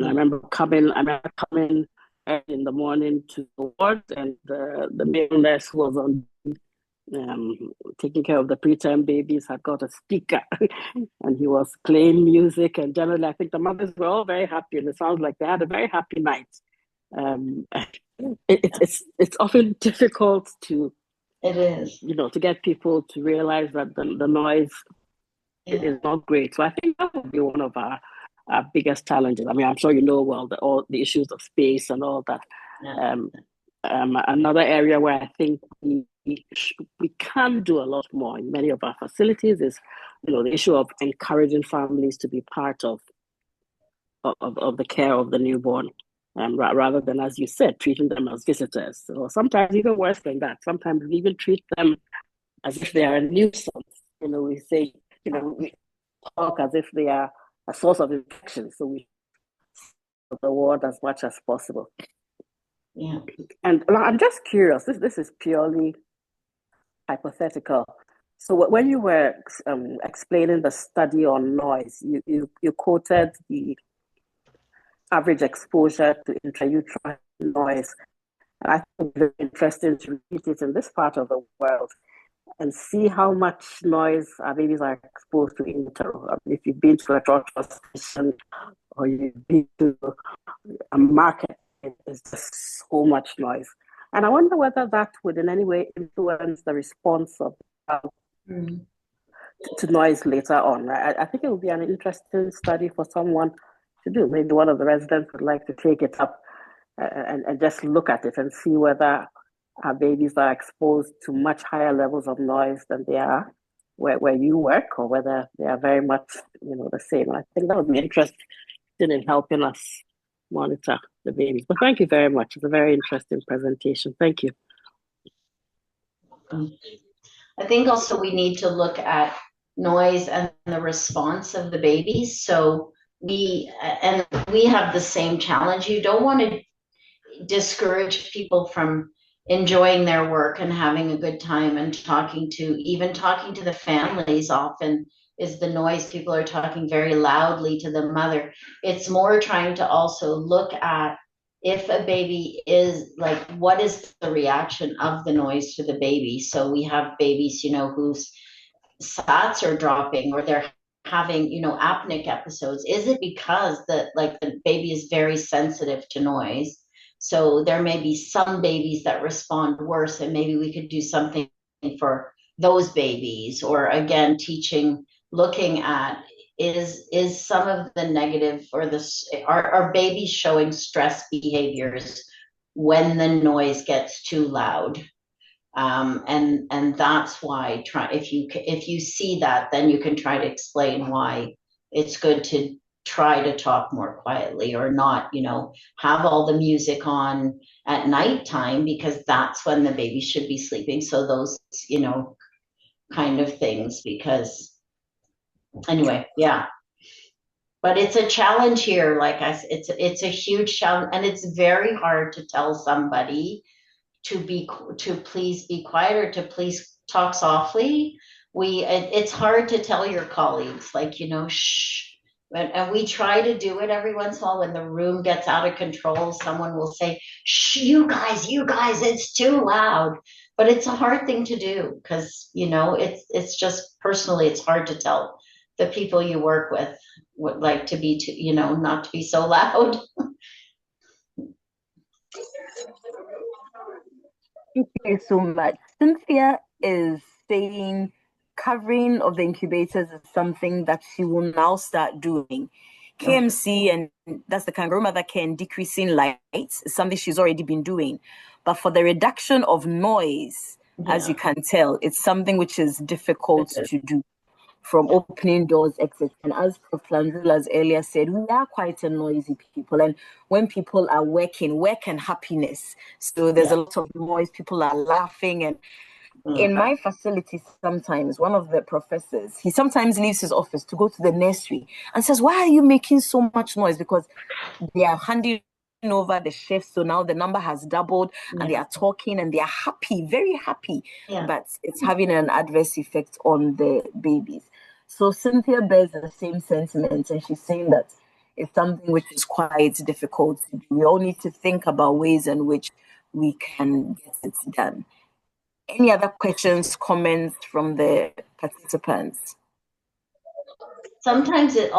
I remember coming early in the morning to the ward, and the male nurse was on taking care of the preterm babies, had got a speaker and he was playing music, and generally I think the mothers were all very happy, and it sounds like they had a very happy night. It's often difficult to to get people to realize that the noise is not great. So I think that would be one of our biggest challenges. I mean, I'm sure all the issues of space and all that. Another area where I think we can do a lot more in many of our facilities is, the issue of encouraging families to be part of of the care of the newborn, rather than, as you said, treating them as visitors, or sometimes even worse than that. Sometimes we even treat them as if they are a nuisance. We say, we talk as if they are a source of infection. So we the word as much as possible. Yeah. And I'm just curious, this is purely hypothetical. So when you were explaining the study on noise, you quoted the average exposure to intrauterine noise. And I think it's very interesting to read it in this part of the world and see how much noise our babies are exposed to in utero. If you've been to a doctor station or you've been to a market, it's just so much noise. And I wonder whether that would in any way influence the response of to noise later on. I think it would be an interesting study for someone to do. Maybe one of the residents would like to take it up and just look at it and see whether our babies are exposed to much higher levels of noise than they are where you work, or whether they are very much the same. I think that would be interesting in helping us monitor the babies. But thank you very much. It's a very interesting presentation. Thank you. I think also we need to look at noise and the response of the babies. So we have the same challenge. You don't want to discourage people from enjoying their work and having a good time, and talking to the families often is the noise. People are talking very loudly to the mother. It's more trying to also look at, if a baby is like, what is the reaction of the noise to the baby? So we have babies, whose SATs are dropping, or they're having, apneic episodes. Is it because the baby is very sensitive to noise? So there may be some babies that respond worse, and maybe we could do something for those babies. Or again, looking at, is some of the negative, or are babies showing stress behaviors when the noise gets too loud? And that's why if you see that, then you can try to explain why it's good to try to talk more quietly, or not, have all the music on at nighttime, because that's when the baby should be sleeping. So those, kind of things, because anyway, yeah. But it's a challenge here. Like it's a huge challenge, and it's very hard to tell somebody to please be quiet, or to please talk softly. It's hard to tell your colleagues, like, shh. And we try to do it every once in a while. When the room gets out of control, someone will say, shh, you guys, it's too loud. But it's a hard thing to do, because, it's just personally, it's hard to tell the people you work with would like to be not to be so loud. Thank you so much. Cynthia is saying covering of the incubators is something that she will now start doing. KMC, and that's the kangaroo mother care, and decreasing lights is something she's already been doing. But for the reduction of noise, as you can tell, it's something which is difficult to do, from opening doors, exits. And as Prof. Lanzula's earlier said, we are quite a noisy people. And when people are working, work and happiness. So there's a lot of noise, people are laughing. And in my facility, sometimes one of the professors, he sometimes leaves his office to go to the nursery and says, why are you making so much noise? Because they are handing over the shift, so now the number has doubled, and they are talking and they are happy, very happy, but it's having an adverse effect on the babies. So Cynthia bears the same sentiment, and she's saying that it's something which is quite difficult to do. We all need to think about ways in which we can get it done. Any other questions, comments from the participants? Sometimes it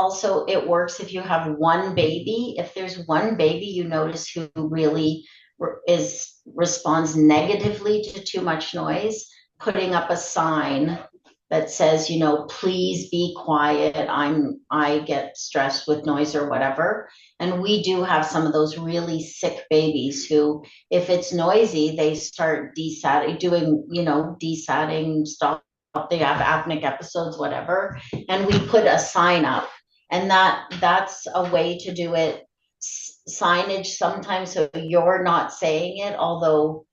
works if you have one baby. If there's one baby you notice who really responds negatively to too much noise, putting up a sign that says, please be quiet. I get stressed with noise or whatever. And we do have some of those really sick babies who, if it's noisy, they start desatting, stop. They have apneic episodes, whatever. And we put a sign up, And that's a way to do it. Signage sometimes, so you're not saying it, although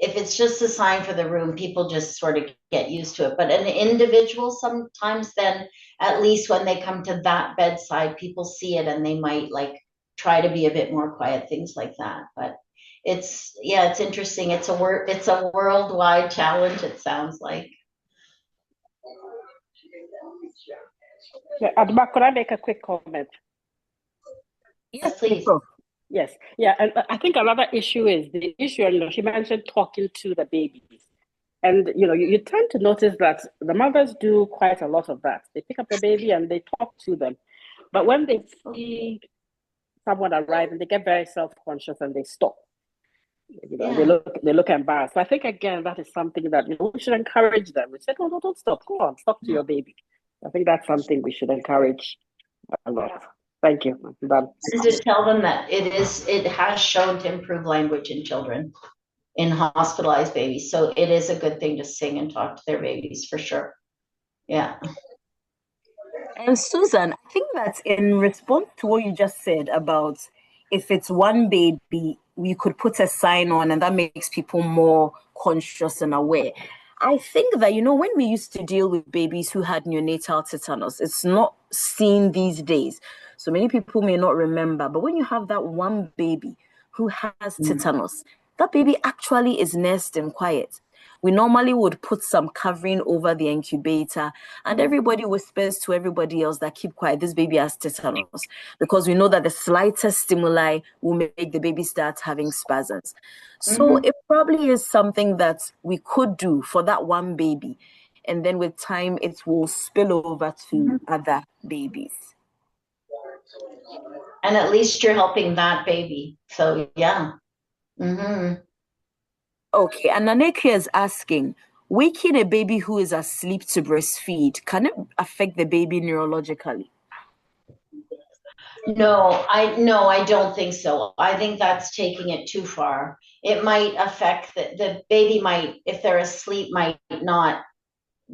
if it's just a sign for the room, people just sort of get used to it. But an individual, sometimes then, at least when they come to that bedside, people see it and they might like try to be a bit more quiet, things like that. But it's interesting. It's a worldwide challenge, it sounds like. Yeah, Adma, could I make a quick comment? Yes, please. Yes. Yeah. And I think another issue is the issue, she mentioned talking to the babies. And, you tend to notice that the mothers do quite a lot of that. They pick up the baby and they talk to them. But when they see someone arrive, and they get very self-conscious and they stop. They look embarrassed. So I think, again, that is something that we should encourage them. We said, no, don't stop. Go on, talk to your baby. I think that's something we should encourage a lot. Thank you. I'm done. And to tell them that it has shown to improve language in children, in hospitalized babies. So it is a good thing to sing and talk to their babies for sure. Yeah. And Susan, I think that in response to what you just said about if it's one baby, we could put a sign on and that makes people more conscious and aware. I think that, when we used to deal with babies who had neonatal tetanus, it's not seen these days. So many people may not remember, but when you have that one baby who has tetanus, that baby actually is nursed and quiet. We normally would put some covering over the incubator and everybody whispers to everybody else that keep quiet, this baby has tetanus, because we know that the slightest stimuli will make the baby start having spasms. So it probably is something that we could do for that one baby. And then with time, it will spill over to other babies. And at least you're helping that baby. So, yeah. Okay, and Naneke is asking, waking a baby who is asleep to breastfeed, can it affect the baby neurologically? No, I don't think so. I think that's taking it too far. It might affect the baby might, if they're asleep, might not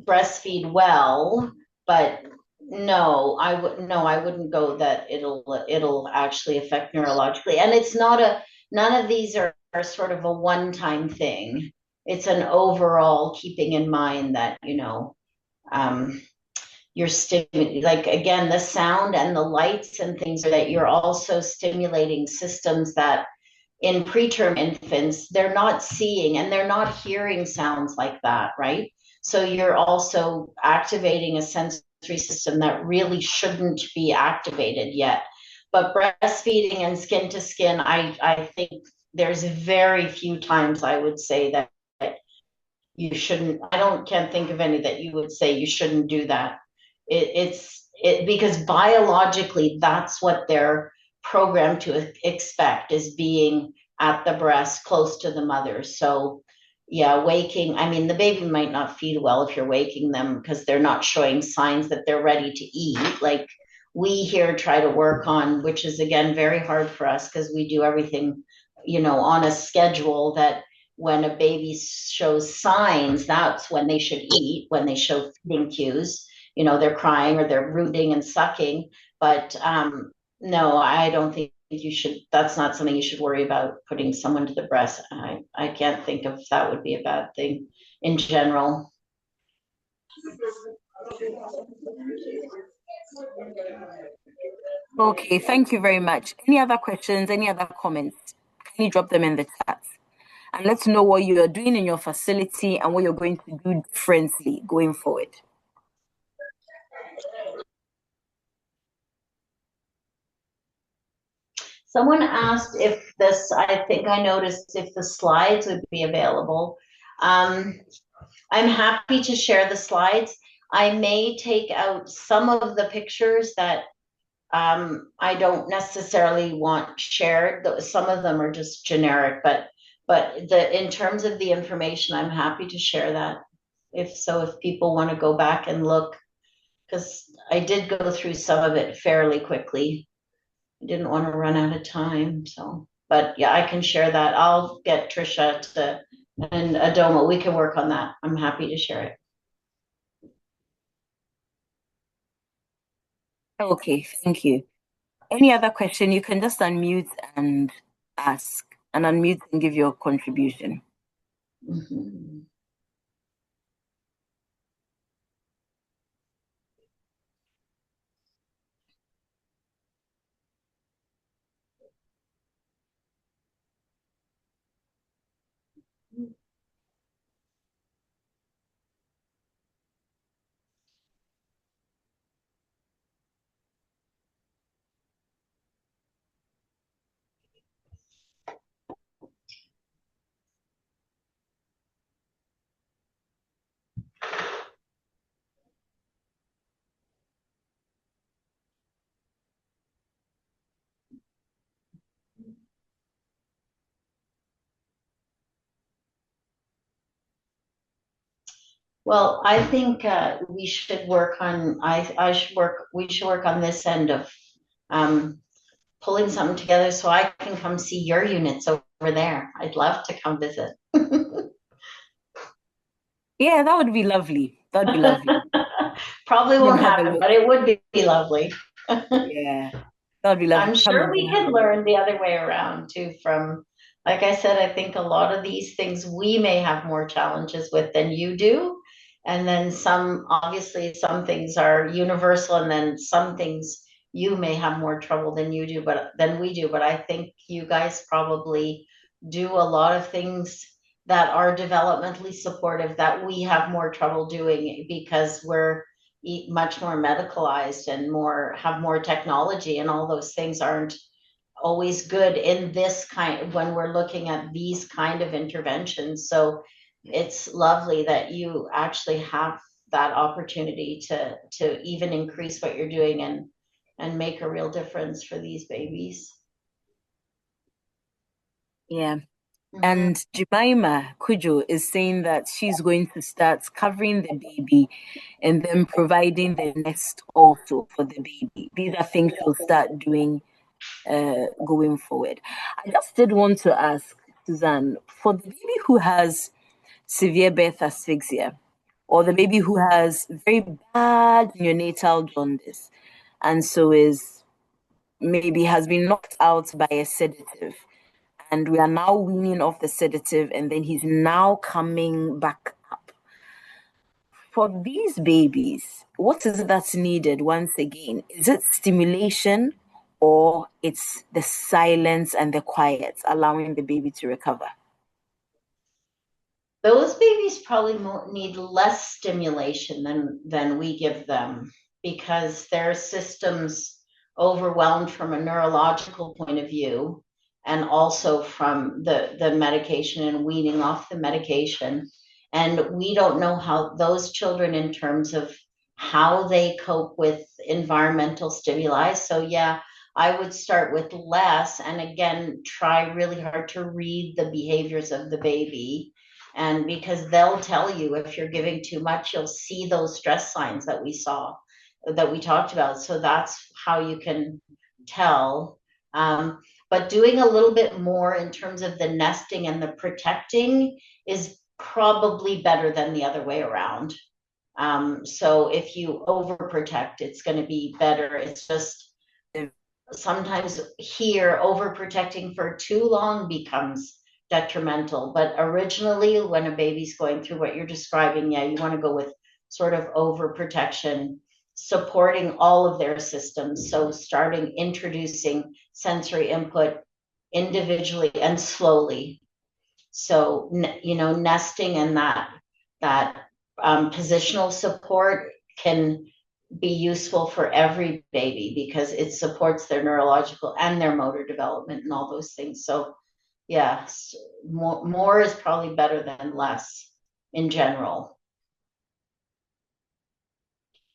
breastfeed well, but no, I wouldn't go that it'll actually affect neurologically. And it's not none of these are sort of a one-time thing. It's an overall keeping in mind that, you're stimulating, like, again, the sound and the lights and things that you're also stimulating systems that in preterm infants, they're not seeing and they're not hearing sounds like that, right? So you're also activating a sensory system that really shouldn't be activated yet. But breastfeeding and skin to skin, I think there's very few times I would say that you shouldn't. Can't think of any that you would say you shouldn't do that. It's because biologically that's what they're programmed to expect, is being at the breast close to the mother. So yeah, waking, I mean, the baby might not feed well if you're waking them because they're not showing signs that they're ready to eat. Like we here try to work on, which is again very hard for us because we do everything, on a schedule, that when a baby shows signs, that's when they should eat, when they show feeding cues. They're crying or they're rooting and sucking. But no, I don't think you should. That's not something you should worry about, putting someone to the breast. I can't think of that would be a bad thing in general. Okay, thank you very much. Any other questions? Any other comments? Can you drop them in the chat? And let's know what you are doing in your facility and what you're going to do differently going forward. Someone asked if I think I noticed if the slides would be available. I'm happy to share the slides. I may take out some of the pictures that I don't necessarily want shared. Some of them are just generic, but in terms of the information, I'm happy to share that. If people want to go back and look, because I did go through some of it fairly quickly. I didn't want to run out of time. So, but yeah, I can share that. I'll get Trisha and Adoma. We can work on that. I'm happy to share it. Okay, thank you. Any other question? You can just unmute and ask, and unmute and give your contribution. Mm-hmm. Well, I think we should work on. I should work. We should work on this end of pulling something together so I can come see your units over there. I'd love to come visit. Yeah, that would be lovely. That'd be lovely. Probably Come and won't have a happen, look. but it would be lovely. Yeah, that'd be lovely. I'm Come sure and we have a could look. learn the other way around too from, like I said, I think a lot of these things we may have more challenges with than you do. And then obviously some things are universal, and then some things you may have more trouble than you do, but than we do. But I think you guys probably do a lot of things that are developmentally supportive that we have more trouble doing because we're much more medicalized and have more technology, and all those things aren't always good in this kind when we're looking at these kind of interventions. So it's lovely that you actually have that opportunity to even increase what you're doing and make a real difference for these babies. Yeah. Mhm. And Jemima Kujo is saying that she's going to start covering the baby and then providing the nest also for the baby. These are things she'll start doing going forward. I just did want to ask Suzanne, for the baby who has severe birth asphyxia, or the baby who has very bad neonatal jaundice, and so maybe has been knocked out by a sedative, and we are now weaning off the sedative, and then he's now coming back up. For these babies, what is it that's needed once again? Is it stimulation, or it's the silence and the quiet, allowing the baby to recover? Those babies probably need less stimulation than we give them because their system's overwhelmed from a neurological point of view, and also from the medication and weaning off the medication. And we don't know how those children, in terms of how they cope with environmental stimuli. So yeah, I would start with less, and again, try really hard to read the behaviors of the baby. And because they'll tell you if you're giving too much, you'll see those stress signs that we talked about. So that's how you can tell. But doing a little bit more in terms of the nesting and the protecting is probably better than the other way around. So if you overprotect, it's going to be better. It's just sometimes here overprotecting for too long becomes detrimental. But originally, when a baby's going through what you're describing, yeah, you want to go with sort of overprotection, supporting all of their systems. So starting introducing sensory input individually and slowly. So nesting and that positional support can be useful for every baby because it supports their neurological and their motor development and all those things. So yeah, more is probably better than less in general.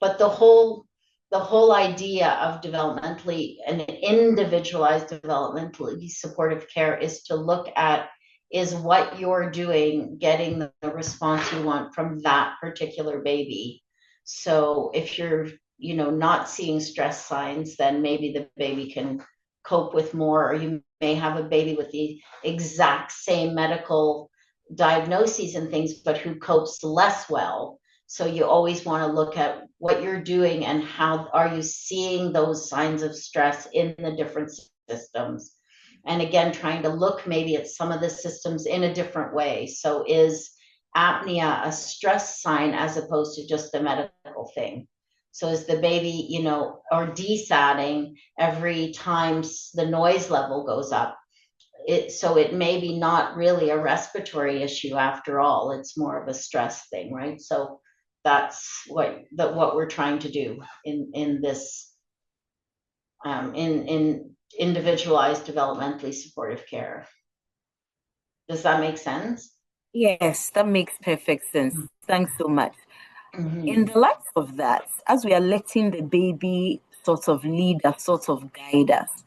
But the whole idea of developmentally and individualized developmentally supportive care is to look at, is what you're doing getting the response you want from that particular baby? So if you're not seeing stress signs, then maybe the baby can cope with more, or you may have a baby with the exact same medical diagnoses and things but who copes less well. So you always want to look at what you're doing and how are you seeing those signs of stress in the different systems. And again, trying to look maybe at some of the systems in a different way. So is apnea a stress sign as opposed to just a medical thing? So is the baby, you know, or desatting every time the noise level goes up? So it may be not really a respiratory issue after all. It's more of a stress thing, right? So that's what we're trying to do in this in individualized developmentally supportive care. Does that make sense? Yes, that makes perfect sense. Thanks so much. Mm-hmm. In the light of that, as we are letting the baby sort of lead us, sort of guide us,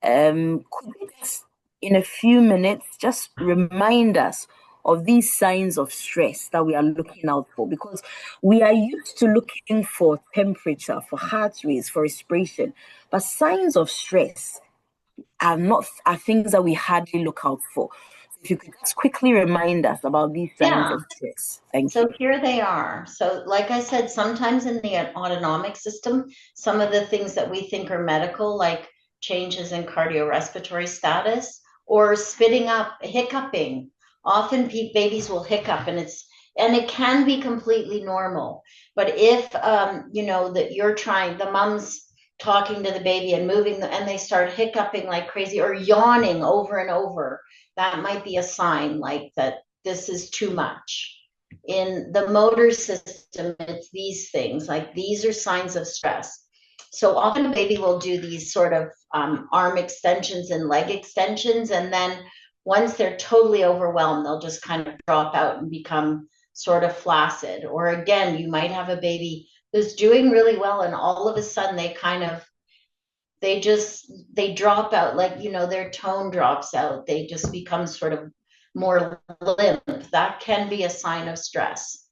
could we just, in a few minutes, just remind us of these signs of stress that we are looking out for? Because we are used to looking for temperature, for heart rates, for respiration, but signs of stress are things that we hardly look out for. If you could just quickly remind us about these signs of stress. Thank you. So here they are. So like I said, sometimes in the autonomic system, some of the things that we think are medical, like changes in cardiorespiratory status or spitting up, hiccuping. Often babies will hiccup and it can be completely normal. But if, you know, that you're trying, the mom's talking to the baby and moving and they start hiccuping like crazy or yawning over and over, that might be a sign like that this is too much. In the motor system, it's these things, like these are signs of stress. So often a baby will do these sort of arm extensions and leg extensions, and then once they're totally overwhelmed, they'll just kind of drop out and become sort of flaccid. Or again, you might have a baby who's doing really well, and all of a sudden they drop out, like, you know, their tone drops out. They just become sort of more limp. That can be a sign of stress.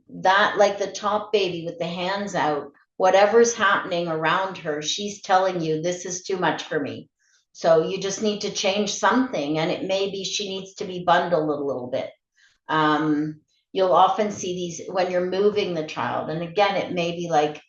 That, like the top baby with the hands out, whatever's happening around her, she's telling you, this is too much for me. So you just need to change something, and it may be she needs to be bundled a little bit. You'll often see these when you're moving the child. And again, it may be like,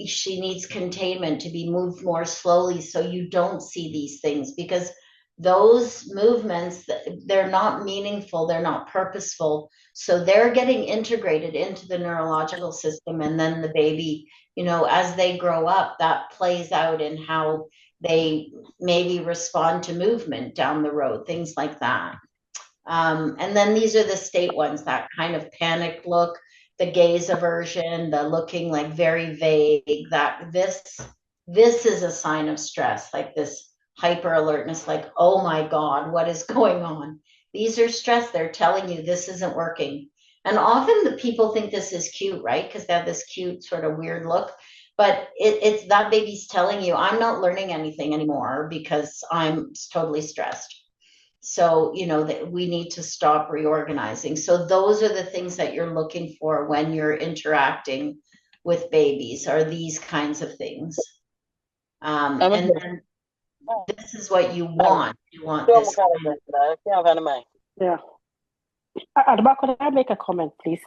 she needs containment to be moved more slowly so you don't see these things, because those movements, they're not meaningful, they're not purposeful. So they're getting integrated into the neurological system. And then the baby, you know, as they grow up, that plays out in how they maybe respond to movement down the road, things like that. And then these are the state ones, that kind of panic look, the gaze aversion, the looking like very vague, that this is a sign of stress, like this hyper alertness, like, oh my God, what is going on? These are stress. They're telling you this isn't working. And often the people think this is cute, right? Because they have this cute sort of weird look. But it's that baby's telling you, I'm not learning anything anymore because I'm totally stressed. So, you know, that we need to stop reorganizing. So those are the things that you're looking for when you're interacting with babies, are these kinds of things. And then this is what you want. You want this. Yeah. Adama, could I make a comment, please?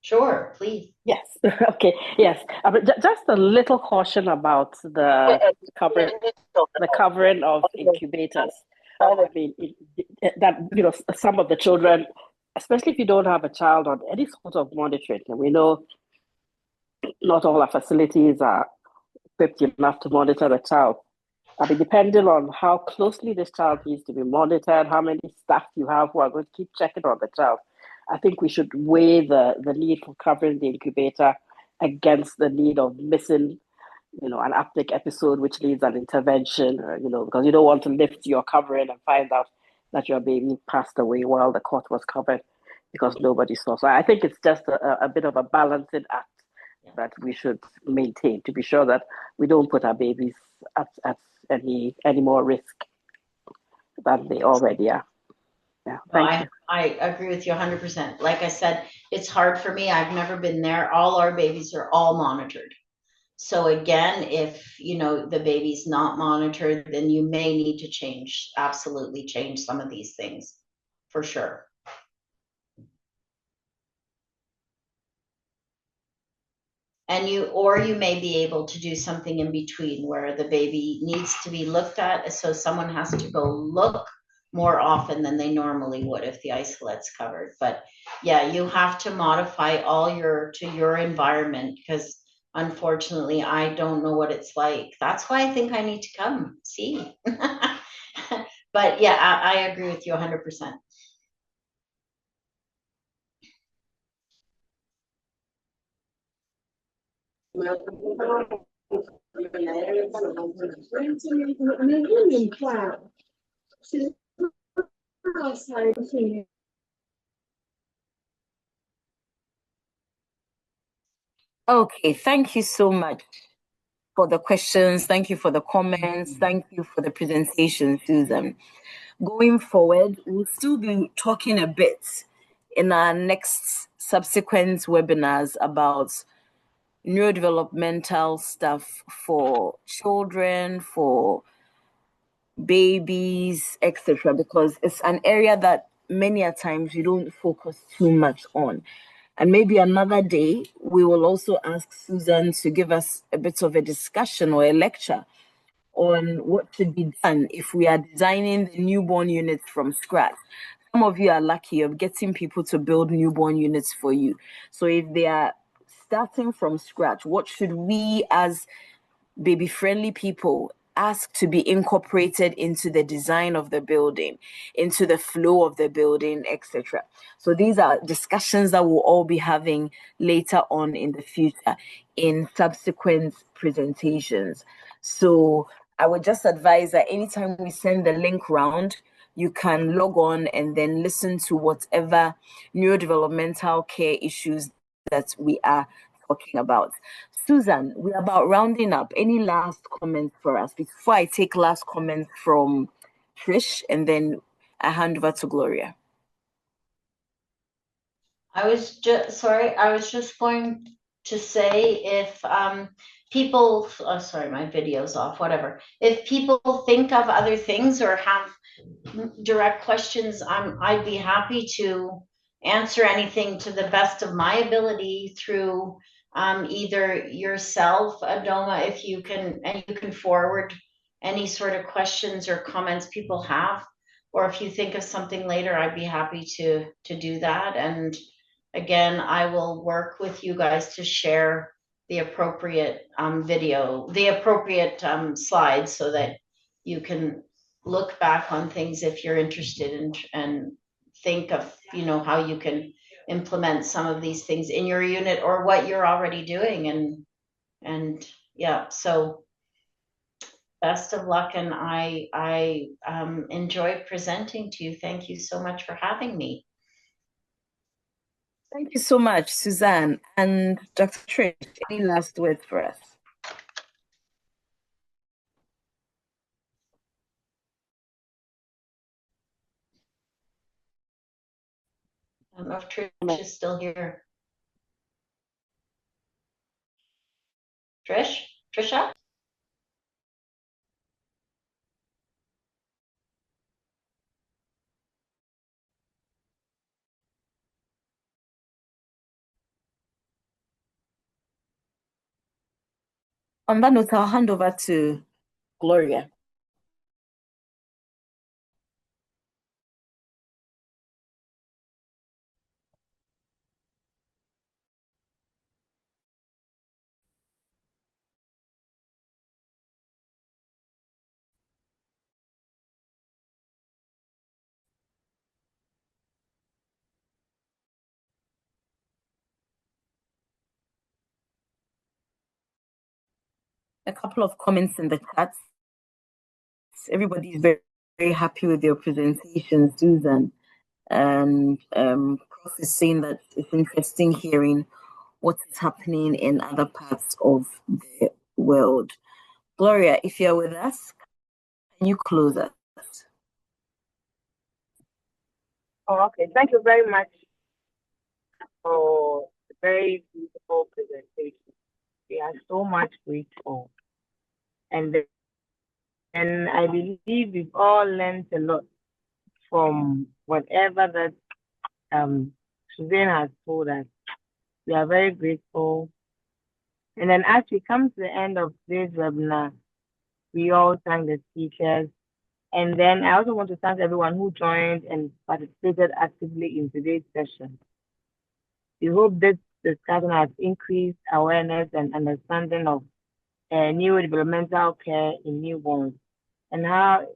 Sure, please. Yes. Okay. Yes. Just a little caution about the covering of incubators. I mean, that, you know, some of the children, especially if you don't have a child on any sort of monitoring, and we know not all our facilities are equipped enough to monitor the child. I mean, depending on how closely this child needs to be monitored, how many staff you have who are going to keep checking on the child, I think we should weigh the need for covering the incubator against the need of missing, you know, an uptake episode which needs an intervention, you know, because you don't want to lift your covering and find out that your baby passed away while the cot was covered because nobody saw. So I think it's just a bit of a balancing act that we should maintain to be sure that we don't put our babies at any more risk than they already are. Yeah, thank you. I agree with you 100%. Like I said, it's hard for me. I've never been there. All our babies are all monitored. So again, if, you know, the baby's not monitored, then you may need to absolutely change some of these things, for sure. And you may be able to do something in between where the baby needs to be looked at. So someone has to go look more often than they normally would if the isolet's covered. But yeah, you have to modify to your environment, because unfortunately I don't know what it's like. That's why I think I need to come see. But yeah, I agree with you 100%. Okay, thank you so much for the questions. Thank you for the comments. Thank you for the presentation, Susan. Going forward, we'll still be talking a bit in our next subsequent webinars about neurodevelopmental stuff for children, for babies, etc., because it's an area that many a times you don't focus too much on. And maybe another day, we will also ask Susan to give us a bit of a discussion or a lecture on what should be done if we are designing the newborn units from scratch. Some of you are lucky of getting people to build newborn units for you. So if they are starting from scratch, what should we as baby-friendly people ask to be incorporated into the design of the building, into the flow of the building, etc. So these are discussions that we'll all be having later on in the future in subsequent presentations. So I would just advise that anytime we send the link round, you can log on and then listen to whatever neurodevelopmental care issues that we are talking about. Susan, we're about rounding up. Any last comments for us before I take last comments from Trish and then I hand over to Gloria? I was just going to say if people, sorry, my video's off, whatever. If people think of other things or have direct questions, I'd be happy to answer anything to the best of my ability through either yourself, Adoma, if you can, and you can forward any sort of questions or comments people have, or if you think of something later, I'd be happy to do that. And again, I will work with you guys to share the appropriate video, the appropriate slides, so that you can look back on things if you're interested in, and think of, how you can implement some of these things in your unit or what you're already doing. And yeah, so best of luck. And I enjoyed presenting to you. Thank you so much for having me. Thank you so much, Suzanne. And Dr. Trish, any last words for us? I don't know if Trish is still here. Trisha? On that note, I'll hand over to Gloria. A couple of comments in the chat. Everybody is very, very happy with your presentation, Susan. And Prof is saying that it's interesting hearing what is happening in other parts of the world. Gloria, if you're with us, can you close us? Oh, okay. Thank you very much for the very beautiful presentation. We are so much grateful. And I believe we've all learned a lot from whatever that Suzanne has told us. We are very grateful And then as we come to the end of this webinar, we all thank the speakers. And then I also want to thank everyone who joined and participated actively in today's session. We hope this discussion has increased awareness and understanding of neurodevelopmental care in newborns and how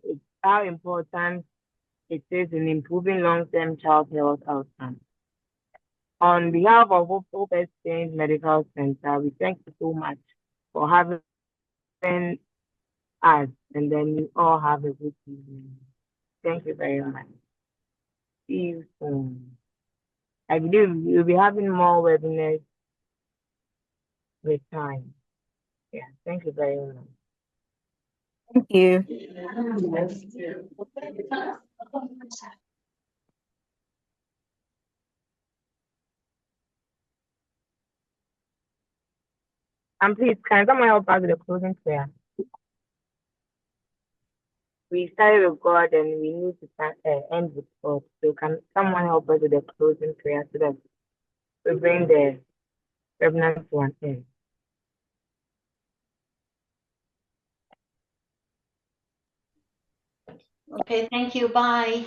important it is in improving long-term child health outcomes. On behalf of Hope Exchange Medical Center, we thank you so much for having us, and then you all have a good evening. Thank you very much. See you soon. I believe we'll be having more webinars with time. Yeah, thank you very much. Thank you. And please, can someone help us with the closing prayer? We started with God and we need to end with God. So can someone help us with the closing prayer so that we bring the webinar to an end? Okay, thank you. Bye.